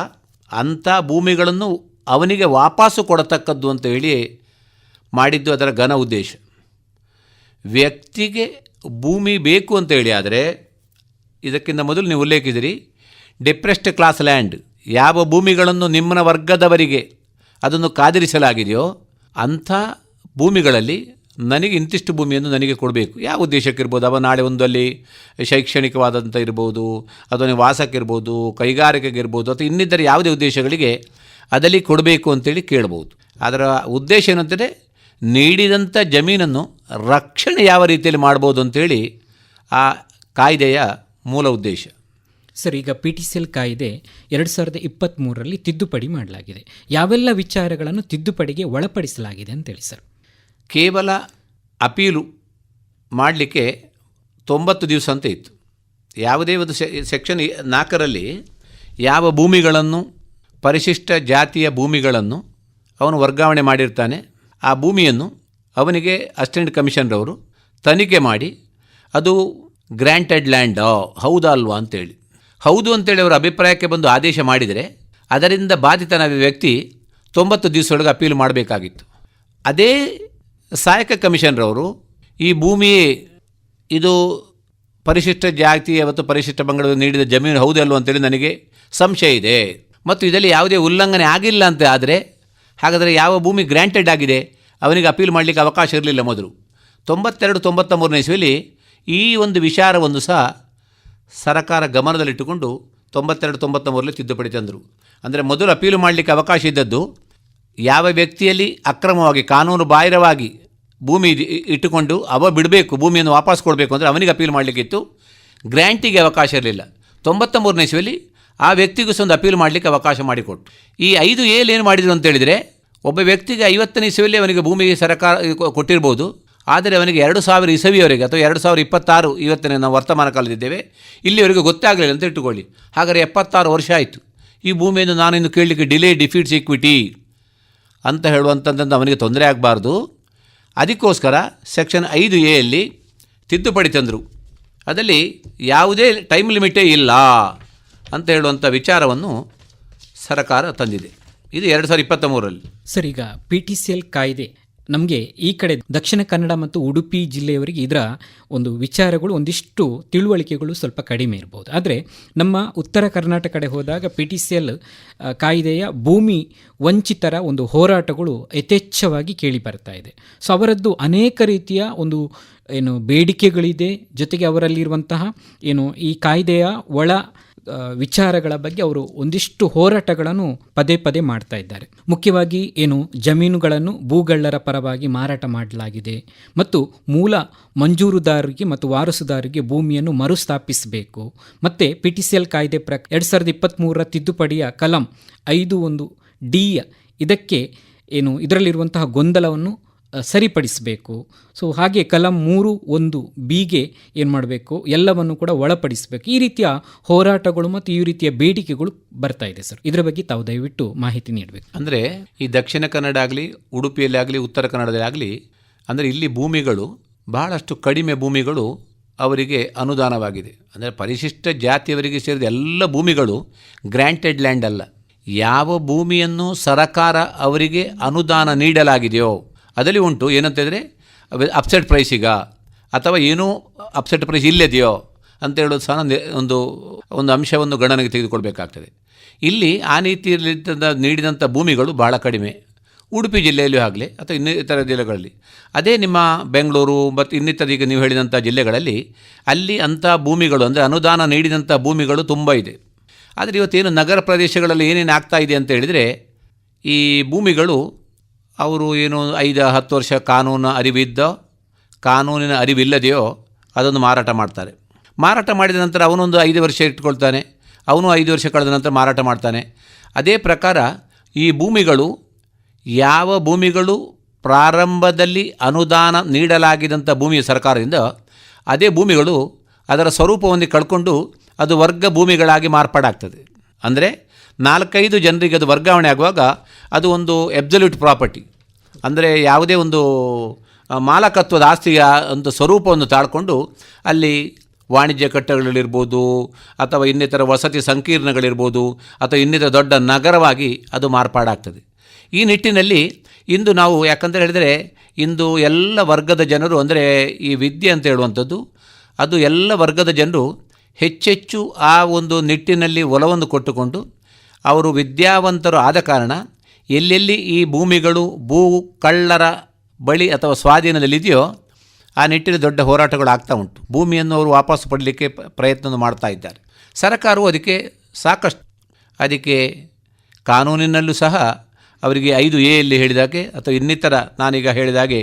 ಅಂಥ ಭೂಮಿಗಳನ್ನು ಅವನಿಗೆ ವಾಪಸ್ಸು ಕೊಡತಕ್ಕದ್ದು ಅಂತ ಹೇಳಿ ಮಾಡಿದ್ದು ಅದರ ಘನ ಉದ್ದೇಶ. ವ್ಯಕ್ತಿಗೆ ಭೂಮಿ ಬೇಕು ಅಂತ ಹೇಳಿ ಆದರೆ ಇದಕ್ಕಿಂತ ಮೊದಲು ನೀವು ಉಲ್ಲೇಖಿಸಿರಿ, ಡಿಪ್ರೆಸ್ಡ್ ಕ್ಲಾಸ್ ಲ್ಯಾಂಡ್, ಯಾವ ಭೂಮಿಗಳನ್ನು ನಿಮ್ಮನ ವರ್ಗದವರಿಗೆ ಅದನ್ನು ಕಾದಿರಿಸಲಾಗಿದೆಯೋ ಅಂಥ ಭೂಮಿಗಳಲ್ಲಿ ನನಗೆ ಇಂತಿಷ್ಟು ಭೂಮಿಯನ್ನು ನನಗೆ ಕೊಡಬೇಕು. ಯಾವ ಉದ್ದೇಶಕ್ಕಿರ್ಬೋದು, ಅವ ನಾಳೆ ಒಂದಲ್ಲಿ ಶೈಕ್ಷಣಿಕವಾದಂಥ ಇರ್ಬೋದು, ಅಥವಾ ವಾಸಕ್ಕಿರ್ಬೋದು, ಕೈಗಾರಿಕೆಗಿರ್ಬೋದು, ಅಥವಾ ಇನ್ನಿತರ ಯಾವುದೇ ಉದ್ದೇಶಗಳಿಗೆ ಅದಲ್ಲಿ ಕೊಡಬೇಕು ಅಂತೇಳಿ ಕೇಳ್ಬೋದು. ಅದರ ಉದ್ದೇಶ ಏನಂತಂದರೆ ನೀಡಿದಂಥ ಜಮೀನನ್ನು ರಕ್ಷಣೆ ಯಾವ ರೀತಿಯಲ್ಲಿ ಮಾಡ್ಬೋದು ಅಂತೇಳಿ ಆ ಕಾಯ್ದೆಯ ಮೂಲ ಉದ್ದೇಶ. ಸರ್, ಈಗ PTCL ಕಾಯ್ದೆ 2023ರಲ್ಲಿ ತಿದ್ದುಪಡಿ ಮಾಡಲಾಗಿದೆ. ಯಾವೆಲ್ಲ ವಿಚಾರಗಳನ್ನು ತಿದ್ದುಪಡಿಗೆ ಒಳಪಡಿಸಲಾಗಿದೆ ಅಂತೇಳಿ ಸರ್? ಕೇವಲ ಅಪೀಲು ಮಾಡಲಿಕ್ಕೆ 90 ದಿವಸ ಅಂತ ಇತ್ತು. ಯಾವುದೇ ಒಂದು ಸೆಕ್ಷನ್ 4ರಲ್ಲಿ ಯಾವ ಭೂಮಿಗಳನ್ನು ಪರಿಶಿಷ್ಟ ಜಾತಿಯ ಭೂಮಿಗಳನ್ನು ಅವನು ವರ್ಗಾವಣೆ ಮಾಡಿರ್ತಾನೆ, ಆ ಭೂಮಿಯನ್ನು ಅವನಿಗೆ ಅಸಿಸ್ಟೆಂಟ್ ಕಮಿಷನರವರು ತನಿಖೆ ಮಾಡಿ ಅದು ಗ್ರ್ಯಾಂಟೆಡ್ ಲ್ಯಾಂಡ್ ಹೌದಾ ಅಲ್ವಾ ಅಂತೇಳಿ, ಹೌದು ಅಂತೇಳಿ ಅವರ ಅಭಿಪ್ರಾಯಕ್ಕೆ ಬಂದು ಆದೇಶ ಮಾಡಿದರೆ ಅದರಿಂದ ಬಾಧಿತನಾದ ವ್ಯಕ್ತಿ 90 ದಿವಸದೊಳಗೆ ಅಪೀಲು ಮಾಡಬೇಕಾಗಿತ್ತು. ಅದೇ ಸಹಾಯಕ ಕಮಿಷನರವರು ಈ ಭೂಮಿ ಇದು ಪರಿಶಿಷ್ಟ ಜಾತಿ ಮತ್ತು ಪರಿಶಿಷ್ಟ ಪಂಗಡದ ನೀಡಿದ ಜಮೀನು ಹೌದಲ್ವ ಅಂತೇಳಿ ನನಗೆ ಸಂಶಯ ಇದೆ ಮತ್ತು ಇದರಲ್ಲಿ ಯಾವುದೇ ಉಲ್ಲಂಘನೆ ಆಗಿಲ್ಲ ಅಂತ ಆದರೆ ಹಾಗಾದರೆ ಯಾವ ಭೂಮಿ ಗ್ರ್ಯಾಂಟೆಡ್ ಆಗಿದೆ ಅವನಿಗೆ ಅಪೀಲ್ ಮಾಡಲಿಕ್ಕೆ ಅವಕಾಶ ಇರಲಿಲ್ಲ. ಮೊದಲು 92-93ನೇ ಇಸ್ವಿಯಲ್ಲಿ ಈ ಒಂದು ವಿಚಾರವನ್ನು ಸಹ ಸರ್ಕಾರ ಗಮನದಲ್ಲಿಟ್ಟುಕೊಂಡು 92-93ರಲ್ಲಿ ತಿದ್ದುಪಡಿ ತಂದರು. ಅಂದರೆ ಮೊದಲು ಅಪೀಲು ಮಾಡಲಿಕ್ಕೆ ಅವಕಾಶ ಇದ್ದದ್ದು ಯಾವ ವ್ಯಕ್ತಿಯಲ್ಲಿ ಅಕ್ರಮವಾಗಿ ಕಾನೂನು ಬಾಹಿರವಾಗಿ ಭೂಮಿ ಇಟ್ಟುಕೊಂಡು ಅವ ಬಿಡಬೇಕು, ಭೂಮಿಯನ್ನು ವಾಪಸ್ ಕೊಡಬೇಕು ಅಂದರೆ ಅವನಿಗೆ ಅಪೀಲ್ ಮಾಡಲಿಕ್ಕಿತ್ತು, ಗ್ರ್ಯಾಂಟಿಗೆ ಅವಕಾಶ ಇರಲಿಲ್ಲ. 93ನೇ ಇಸ್ವಿಯಲ್ಲಿ ಆ ವ್ಯಕ್ತಿಗೂ ಸಹ ಒಂದು ಅಪೀಲ್ ಮಾಡಲಿಕ್ಕೆ ಅವಕಾಶ ಮಾಡಿಕೊಟ್ಟು ಈ 5A ಏನು ಮಾಡಿದರು ಅಂತೇಳಿದರೆ, ಒಬ್ಬ ವ್ಯಕ್ತಿಗೆ 50ನೇ ಇಸ್ವಿಯಲ್ಲಿ ಅವನಿಗೆ ಭೂಮಿ ಸರ್ಕಾರ ಕೊಟ್ಟಿರ್ಬೋದು, ಆದರೆ ಅವನಿಗೆ 2000 ಇಸವಿಯವರೆಗೆ ಅಥವಾ 2026 ಇವತ್ತಿನ ನಾವು ವರ್ತಮಾನ ಕಾಲದಿದ್ದೇವೆ ಇಲ್ಲಿವರೆಗೆ ಗೊತ್ತಾಗಲಿಲ್ಲ ಅಂತ ಇಟ್ಟುಕೊಳ್ಳಿ. ಹಾಗಾದರೆ 76 ವರ್ಷ ಆಯಿತು. ಈ ಭೂಮಿಯನ್ನು ನಾನಿನ್ನು ಕೇಳಲಿಕ್ಕೆ ಡಿಲೇ ಡಿಫೀಟ್ಸ್ ಈಕ್ವಿಟಿ ಅಂತ ಹೇಳುವಂಥದ್ದು ಅವನಿಗೆ ತೊಂದರೆ ಆಗಬಾರ್ದು. ಅದಕ್ಕೋಸ್ಕರ ಸೆಕ್ಷನ್ 5A ತಿದ್ದುಪಡಿ ತಂದರು. ಅದರಲ್ಲಿ ಯಾವುದೇ ಟೈಮ್ ಲಿಮಿಟೇ ಇಲ್ಲ ಅಂತ ಹೇಳುವಂಥ ವಿಚಾರವನ್ನು ಸರ್ಕಾರ ತಂದಿದೆ. ಇದು 2023ರಲ್ಲಿ. ಸರ್, ಈಗ PTCL ಕಾಯ್ದೆ ನಮಗೆ ಈ ಕಡೆ ದಕ್ಷಿಣ ಕನ್ನಡ ಮತ್ತು ಉಡುಪಿ ಜಿಲ್ಲೆಯವರಿಗೆ ಇದರ ಒಂದು ವಿಚಾರಗಳು ಒಂದಿಷ್ಟು ತಿಳುವಳಿಕೆಗಳು ಸ್ವಲ್ಪ ಕಡಿಮೆ ಇರ್ಬೋದು. ಆದರೆ ನಮ್ಮ ಉತ್ತರ ಕರ್ನಾಟಕ ಕಡೆ ಹೋದಾಗ PTCL ಕಾಯ್ದೆಯ ಭೂಮಿ ವಂಚಿತರ ಒಂದು ಹೋರಾಟಗಳು ಯಥೇಚ್ಛವಾಗಿ ಕೇಳಿ ಬರ್ತಾ ಇದೆ. ಸೊ ಅವರದ್ದು ಅನೇಕ ರೀತಿಯ ಒಂದು ಬೇಡಿಕೆಗಳಿದೆ. ಜೊತೆಗೆ ಅವರಲ್ಲಿರುವಂತಹ ಈ ಕಾಯ್ದೆಯ ಒಳ ವಿಚಾರಗಳ ಬಗ್ಗೆ ಅವರು ಒಂದಿಷ್ಟು ಹೋರಾಟಗಳನ್ನು ಪದೇ ಪದೇ ಮಾಡ್ತಾ ಇದ್ದಾರೆ. ಮುಖ್ಯವಾಗಿ ಜಮೀನುಗಳನ್ನು ಭೂಗಳ್ಳರ ಪರವಾಗಿ ಮಾರಾಟ ಮಾಡಲಾಗಿದೆ ಮತ್ತು ಮೂಲ ಮಂಜೂರುದಾರರಿಗೆ ಮತ್ತು ವಾರಸುದಾರರಿಗೆ ಭೂಮಿಯನ್ನು ಮರುಸ್ಥಾಪಿಸಬೇಕು. ಮತ್ತು PTCL ಕಾಯ್ದೆ 2023ರ ತಿದ್ದುಪಡಿಯ ಕಲಂ 5(1)D ಇದಕ್ಕೆ ಇದರಲ್ಲಿರುವಂತಹ ಗೊಂದಲವನ್ನು ಸರಿಪಡಿಸಬೇಕು. ಸೊ ಹಾಗೆ ಕಲಂ 3(1)Bಗೆ ಏನು ಮಾಡಬೇಕು, ಎಲ್ಲವನ್ನು ಕೂಡ ಒಳಪಡಿಸಬೇಕು. ಈ ರೀತಿಯ ಹೋರಾಟಗಳು ಮತ್ತು ಈ ರೀತಿಯ ಬೇಡಿಕೆಗಳು ಬರ್ತಾ ಇದೆ ಸರ್. ಇದರ ಬಗ್ಗೆ ತಾವು ದಯವಿಟ್ಟು ಮಾಹಿತಿ ನೀಡಬೇಕು. ಅಂದರೆ ಈ ದಕ್ಷಿಣ ಕನ್ನಡ ಆಗಲಿ, ಉಡುಪಿಯಲ್ಲಿ ಆಗಲಿ, ಉತ್ತರ ಕನ್ನಡದಲ್ಲಿ ಆಗಲಿ, ಅಂದರೆ ಇಲ್ಲಿ ಭೂಮಿಗಳು ಬಹಳಷ್ಟು ಕಡಿಮೆ ಭೂಮಿಗಳು ಅವರಿಗೆ ಅನುದಾನವಾಗಿದೆ. ಅಂದರೆ ಪರಿಶಿಷ್ಟ ಜಾತಿಯವರಿಗೆ ಸೇರಿದ ಎಲ್ಲ ಭೂಮಿಗಳು ಗ್ರ್ಯಾಂಟೆಡ್ ಲ್ಯಾಂಡ್ ಅಲ್ಲ. ಯಾವ ಭೂಮಿಯನ್ನು ಸರಕಾರ ಅವರಿಗೆ ಅನುದಾನ ನೀಡಲಾಗಿದೆಯೋ ಅದರಲ್ಲಿ ಉಂಟು ಏನಂತಂದರೆ ಅಪ್ಸೆಟ್ ಪ್ರೈಸಿಗ ಅಥವಾ ಏನೂ ಅಪ್ಸೆಟ್ ಪ್ರೈಸ್ ಇಲ್ಲದೆಯೋ ಅಂತ ಹೇಳೋದು ಸಹ ಒಂದು ಅಂಶವನ್ನು ಗಣನೆಗೆ ತೆಗೆದುಕೊಳ್ಬೇಕಾಗ್ತದೆ. ಇಲ್ಲಿ ಆ ನೀತಿಯಲ್ಲಿ ನೀಡಿದಂಥ ಭೂಮಿಗಳು ಬಹಳ ಕಡಿಮೆ. ಉಡುಪಿ ಜಿಲ್ಲೆಯಲ್ಲೂ ಆಗಲಿ ಅಥವಾ ಇನ್ನಿತರ ಜಿಲ್ಲೆಗಳಲ್ಲಿ, ಅದೇ ನಿಮ್ಮ ಬೆಂಗಳೂರು ಮತ್ತು ಇನ್ನಿತರ ಈಗ ನೀವು ಹೇಳಿದಂಥ ಜಿಲ್ಲೆಗಳಲ್ಲಿ ಅಲ್ಲಿ ಅಂಥ ಭೂಮಿಗಳು ಅಂದರೆ ಅನುದಾನ ನೀಡಿದಂಥ ಭೂಮಿಗಳು ತುಂಬ ಇದೆ. ಆದರೆ ಇವತ್ತೇನು ನಗರ ಪ್ರದೇಶಗಳಲ್ಲಿ ಏನೇನು ಆಗ್ತಾ ಇದೆ ಅಂತ ಹೇಳಿದರೆ, ಈ ಭೂಮಿಗಳು ಅವರು 5-10 ವರ್ಷ ಕಾನೂನಿನ ಅರಿವಿಲ್ಲದೆಯೋ ಅದನ್ನು ಮಾರಾಟ ಮಾಡ್ತಾರೆ. ಮಾರಾಟ ಮಾಡಿದ ನಂತರ ಅವನೊಂದು 5 ವರ್ಷ ಇಟ್ಕೊಳ್ತಾನೆ, ಅವನು 5 ವರ್ಷ ಕಳೆದ ನಂತರ ಮಾರಾಟ ಮಾಡ್ತಾನೆ. ಅದೇ ಪ್ರಕಾರ ಈ ಭೂಮಿಗಳು ಯಾವ ಭೂಮಿಗಳು ಪ್ರಾರಂಭದಲ್ಲಿ ಅನುದಾನ ನೀಡಲಾಗಿದ್ದಂಥ ಭೂಮಿಯ ಸರ್ಕಾರದಿಂದ ಅದೇ ಭೂಮಿಗಳು ಅದರ ಸ್ವರೂಪವನ್ನು ಕಳ್ಕೊಂಡು ಅದು ವರ್ಗ ಭೂಮಿಗಳಾಗಿ ಮಾರ್ಪಾಡಾಗ್ತದೆ. ಅಂದರೆ 4-5 ಜನರಿಗೆ ಅದು ವರ್ಗಾವಣೆ ಆಗುವಾಗ ಅದು ಒಂದು ಎಬ್ಸಲ್ಯೂಟ್ ಪ್ರಾಪರ್ಟಿ, ಅಂದರೆ ಯಾವುದೇ ಒಂದು ಮಾಲಕತ್ವದ ಆಸ್ತಿಯ ಒಂದು ಸ್ವರೂಪವನ್ನು ತಾಳ್ಕೊಂಡು ಅಲ್ಲಿ ವಾಣಿಜ್ಯ ಕಟ್ಟಡಗಳಿರ್ಬೋದು ಅಥವಾ ಇನ್ನಿತರ ವಸತಿ ಸಂಕೀರ್ಣಗಳಿರ್ಬೋದು ಅಥವಾ ಇನ್ನಿತರ ದೊಡ್ಡ ನಗರವಾಗಿ ಅದು ಮಾರ್ಪಾಡಾಗ್ತದೆ. ಈ ನಿಟ್ಟಿನಲ್ಲಿ ಇಂದು ನಾವು ಯಾಕಂದರೆ ಹೇಳಿದರೆ ಇಂದು ಎಲ್ಲ ವರ್ಗದ ಜನರು, ಅಂದರೆ ಈ ವಿದ್ಯೆ ಅಂತ ಹೇಳುವಂಥದ್ದು ಅದು ಎಲ್ಲ ವರ್ಗದ ಜನರು ಹೆಚ್ಚೆಚ್ಚು ಆ ಒಂದು ನಿಟ್ಟಿನಲ್ಲಿ ಒಲವನ್ನು ಕೊಟ್ಟುಕೊಂಡು ಅವರು ವಿದ್ಯಾವಂತರು ಆದ ಕಾರಣ ಎಲ್ಲೆಲ್ಲಿ ಈ ಭೂಮಿಗಳು ಭೂ ಕಳ್ಳರ ಬಳಿ ಅಥವಾ ಸ್ವಾಧೀನದಲ್ಲಿದೆಯೋ ಆ ನಿಟ್ಟಿನಲ್ಲಿ ದೊಡ್ಡ ಹೋರಾಟಗಳು ಆಗ್ತಾ ಉಂಟು. ಭೂಮಿಯನ್ನು ಅವರು ವಾಪಸ್ಸು ಪಡಲಿಕ್ಕೆ ಪ್ರಯತ್ನ ಮಾಡ್ತಾ ಇದ್ದಾರೆ. ಸರ್ಕಾರವು ಅದಕ್ಕೆ ಕಾನೂನಿನಲ್ಲೂ ಸಹ ಅವರಿಗೆ 5A ಹೇಳಿದಾಗೆ ಅಥವಾ ಇನ್ನಿತರ ನಾನೀಗ ಹೇಳಿದಾಗೆ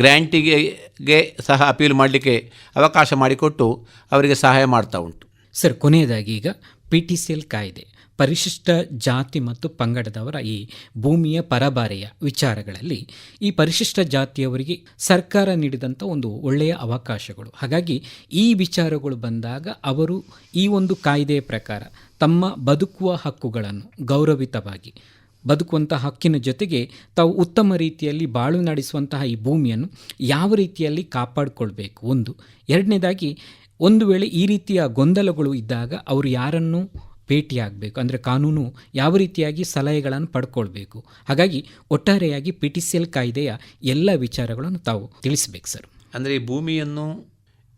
ಗ್ರ್ಯಾಂಟಿಗೆ ಸಹ ಅಪೀಲ್ ಮಾಡಲಿಕ್ಕೆ ಅವಕಾಶ ಮಾಡಿಕೊಟ್ಟು ಅವರಿಗೆ ಸಹಾಯ ಮಾಡ್ತಾ ಉಂಟು. ಸರ್, ಕೊನೆಯದಾಗಿ ಈಗ PTCL ಕಾಯ್ದೆ ಪರಿಶಿಷ್ಟ ಜಾತಿ ಮತ್ತು ಪಂಗಡದವರ ಈ ಭೂಮಿಯ ಪರಬಾರೆಯ ವಿಚಾರಗಳಲ್ಲಿ ಈ ಪರಿಶಿಷ್ಟ ಜಾತಿಯವರಿಗೆ ಸರ್ಕಾರ ನೀಡಿದಂಥ ಒಂದು ಒಳ್ಳೆಯ ಅವಕಾಶಗಳು, ಹಾಗಾಗಿ ಈ ವಿಚಾರಗಳು ಬಂದಾಗ ಅವರು ಈ ಒಂದು ಕಾಯ್ದೆಯ ಪ್ರಕಾರ ತಮ್ಮ ಬದುಕುವ ಹಕ್ಕುಗಳನ್ನು ಗೌರವಿತವಾಗಿ ಬದುಕುವಂಥ ಹಕ್ಕಿನ ಜೊತೆಗೆ ತಾವು ಉತ್ತಮ ರೀತಿಯಲ್ಲಿ ಬಾಳು ನಡೆಸುವಂತಹ ಈ ಭೂಮಿಯನ್ನು ಯಾವ ರೀತಿಯಲ್ಲಿ ಕಾಪಾಡಿಕೊಳ್ಬೇಕು ಒಂದು. ಎರಡನೇದಾಗಿ, ಒಂದು ವೇಳೆ ಈ ರೀತಿಯ ಗೊಂದಲಗಳು ಇದ್ದಾಗ ಅವರು ಯಾರನ್ನು ಭೇಟಿಯಾಗಬೇಕು, ಅಂದರೆ ಕಾನೂನು ಯಾವ ರೀತಿಯಾಗಿ ಸಲಹೆಗಳನ್ನು ಪಡ್ಕೊಳ್ಬೇಕು. ಹಾಗಾಗಿ ಒಟ್ಟಾರೆಯಾಗಿ PTCL ಕಾಯ್ದೆಯ ಎಲ್ಲ ವಿಚಾರಗಳನ್ನು ತಾವು ತಿಳಿಸಬೇಕು ಸರ್. ಅಂದರೆ ಈ ಭೂಮಿಯನ್ನು,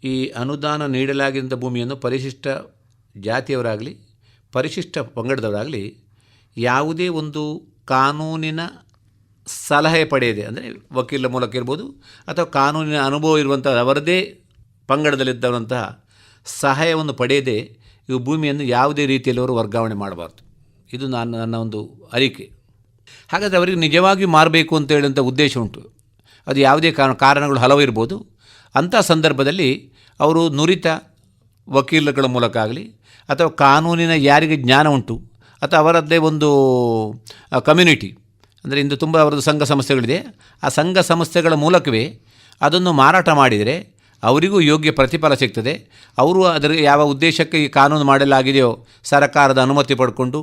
ಈ ಅನುದಾನ ನೀಡಲಾಗಿದ್ದ ಭೂಮಿಯನ್ನು ಪರಿಶಿಷ್ಟ ಜಾತಿಯವರಾಗಲಿ ಪರಿಶಿಷ್ಟ ಪಂಗಡದವರಾಗಲಿ ಯಾವುದೇ ಒಂದು ಕಾನೂನಿನ ಸಲಹೆ ಪಡೆಯದೆ, ಅಂದರೆ ವಕೀಲರ ಮೂಲಕ ಇರ್ಬೋದು ಅಥವಾ ಕಾನೂನಿನ ಅನುಭವ ಇರುವಂಥ ಅವರದೇ ಪಂಗಡದಲ್ಲಿದ್ದವಂತಹ ಸಹಾಯವನ್ನು ಪಡೆಯದೆ ಇವು ಭೂಮಿಯನ್ನು ಯಾವುದೇ ರೀತಿಯಲ್ಲಿ ಅವರು ವರ್ಗಾವಣೆ ಮಾಡಬಾರ್ದು. ಇದು ನನ್ನ ಒಂದು ಅರಿಕೆ. ಹಾಗಾದರೆ ಅವರಿಗೆ ನಿಜವಾಗಿಯೂ ಮಾರಬೇಕು ಅಂತ ಹೇಳುವಂಥ ಉದ್ದೇಶ ಉಂಟು. ಅದು ಯಾವುದೇ ಕಾರಣಗಳು ಹಲವು ಇರ್ಬೋದು. ಅಂಥ ಸಂದರ್ಭದಲ್ಲಿ ಅವರು ನುರಿತ ವಕೀಲರುಗಳ ಮೂಲಕ ಆಗಲಿ ಅಥವಾ ಕಾನೂನಿನ ಯಾರಿಗೆ ಜ್ಞಾನ ಉಂಟು ಅಥವಾ ಅವರದ್ದೇ ಒಂದು ಕಮ್ಯುನಿಟಿ, ಅಂದರೆ ಇಂದು ತುಂಬ ಅವರದ್ದು ಸಂಘ ಸಂಸ್ಥೆಗಳಿದೆ, ಆ ಸಂಘ ಸಂಸ್ಥೆಗಳ ಮೂಲಕವೇ ಅದನ್ನು ಮಾರಾಟ ಮಾಡಿದರೆ ಅವರಿಗೂ ಯೋಗ್ಯ ಪ್ರತಿಫಲ ಸಿಗ್ತದೆ. ಅವರು ಅದರ ಯಾವ ಉದ್ದೇಶಕ್ಕೆ ಈ ಕಾನೂನು ಮಾಡಲಾಗಿದೆಯೋ ಸರ್ಕಾರದ ಅನುಮತಿ ಪಡ್ಕೊಂಡು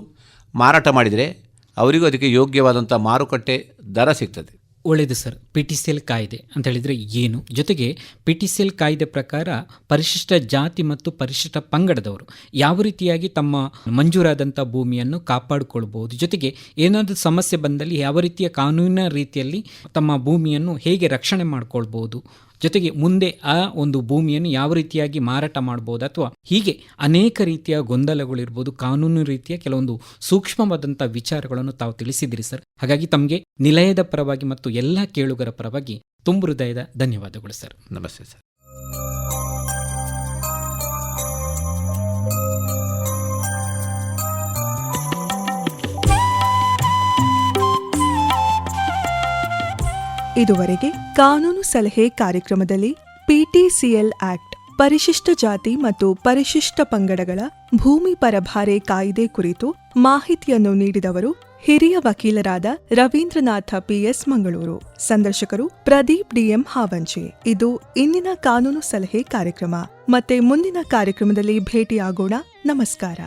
ಮಾರಾಟ ಮಾಡಿದರೆ ಅವರಿಗೂ ಅದಕ್ಕೆ ಯೋಗ್ಯವಾದಂಥ ಮಾರುಕಟ್ಟೆ ದರ ಸಿಗ್ತದೆ. ಒಳ್ಳೆಯದು ಸರ್. PTCL ಕಾಯ್ದೆ ಅಂತ ಹೇಳಿದರೆ ಏನು, ಜೊತೆಗೆ PTCL ಕಾಯ್ದೆ ಪ್ರಕಾರ ಪರಿಶಿಷ್ಟ ಜಾತಿ ಮತ್ತು ಪರಿಶಿಷ್ಟ ಪಂಗಡದವರು ಯಾವ ರೀತಿಯಾಗಿ ತಮ್ಮ ಮಂಜೂರಾದಂಥ ಭೂಮಿಯನ್ನು ಕಾಪಾಡಿಕೊಳ್ಬೋದು, ಜೊತೆಗೆ ಏನಾದರೂ ಸಮಸ್ಯೆ ಬಂದಲ್ಲಿ ಯಾವ ರೀತಿಯ ಕಾನೂನಿನ ರೀತಿಯಲ್ಲಿ ತಮ್ಮ ಭೂಮಿಯನ್ನು ಹೇಗೆ ರಕ್ಷಣೆ ಮಾಡ್ಕೊಳ್ಬೋದು, ಜೊತೆಗೆ ಮುಂದೆ ಆ ಒಂದು ಭೂಮಿಯನ್ನು ಯಾವ ರೀತಿಯಾಗಿ ಮಾರಾಟ ಮಾಡ್ಬೋದು, ಅಥವಾ ಹೀಗೆ ಅನೇಕ ರೀತಿಯ ಗೊಂದಲಗಳಿರ್ಬೋದು, ಕಾನೂನು ರೀತಿಯ ಕೆಲವೊಂದು ಸೂಕ್ಷ್ಮವಾದಂಥ ವಿಚಾರಗಳನ್ನು ತಾವು ತಿಳಿಸಿದಿರಿ ಸರ್. ಹಾಗಾಗಿ ತಮಗೆ ನಿಲಯದ ಪರವಾಗಿ ಮತ್ತು ಎಲ್ಲ ಕೇಳುಗರ ಪರವಾಗಿ ತುಂಬು ಹೃದಯದ ಧನ್ಯವಾದಗಳು ಸರ್. ನಮಸ್ತೆ ಸರ್. ಇದುವರೆಗೆ ಕಾನೂನು ಸಲಹೆ ಕಾರ್ಯಕ್ರಮದಲ್ಲಿ PTCL ಆಕ್ಟ್ ಪರಿಶಿಷ್ಟ ಜಾತಿ ಮತ್ತು ಪರಿಶಿಷ್ಟ ಪಂಗಡಗಳ ಭೂಮಿ ಪರಭಾರೆ ಕಾಯ್ದೆ ಕುರಿತು ಮಾಹಿತಿಯನ್ನು ನೀಡಿದವರು ಹಿರಿಯ ವಕೀಲರಾದ ರವೀಂದ್ರನಾಥ PS ಮಂಗಳೂರು. ಸಂದರ್ಶಕರು ಪ್ರದೀಪ್ DM ಹಾವಂಚೆ. ಇದು ಇಂದಿನ ಕಾನೂನು ಸಲಹೆ ಕಾರ್ಯಕ್ರಮ. ಮತ್ತೆ ಮುಂದಿನ ಕಾರ್ಯಕ್ರಮದಲ್ಲಿ ಭೇಟಿಯಾಗೋಣ. ನಮಸ್ಕಾರ.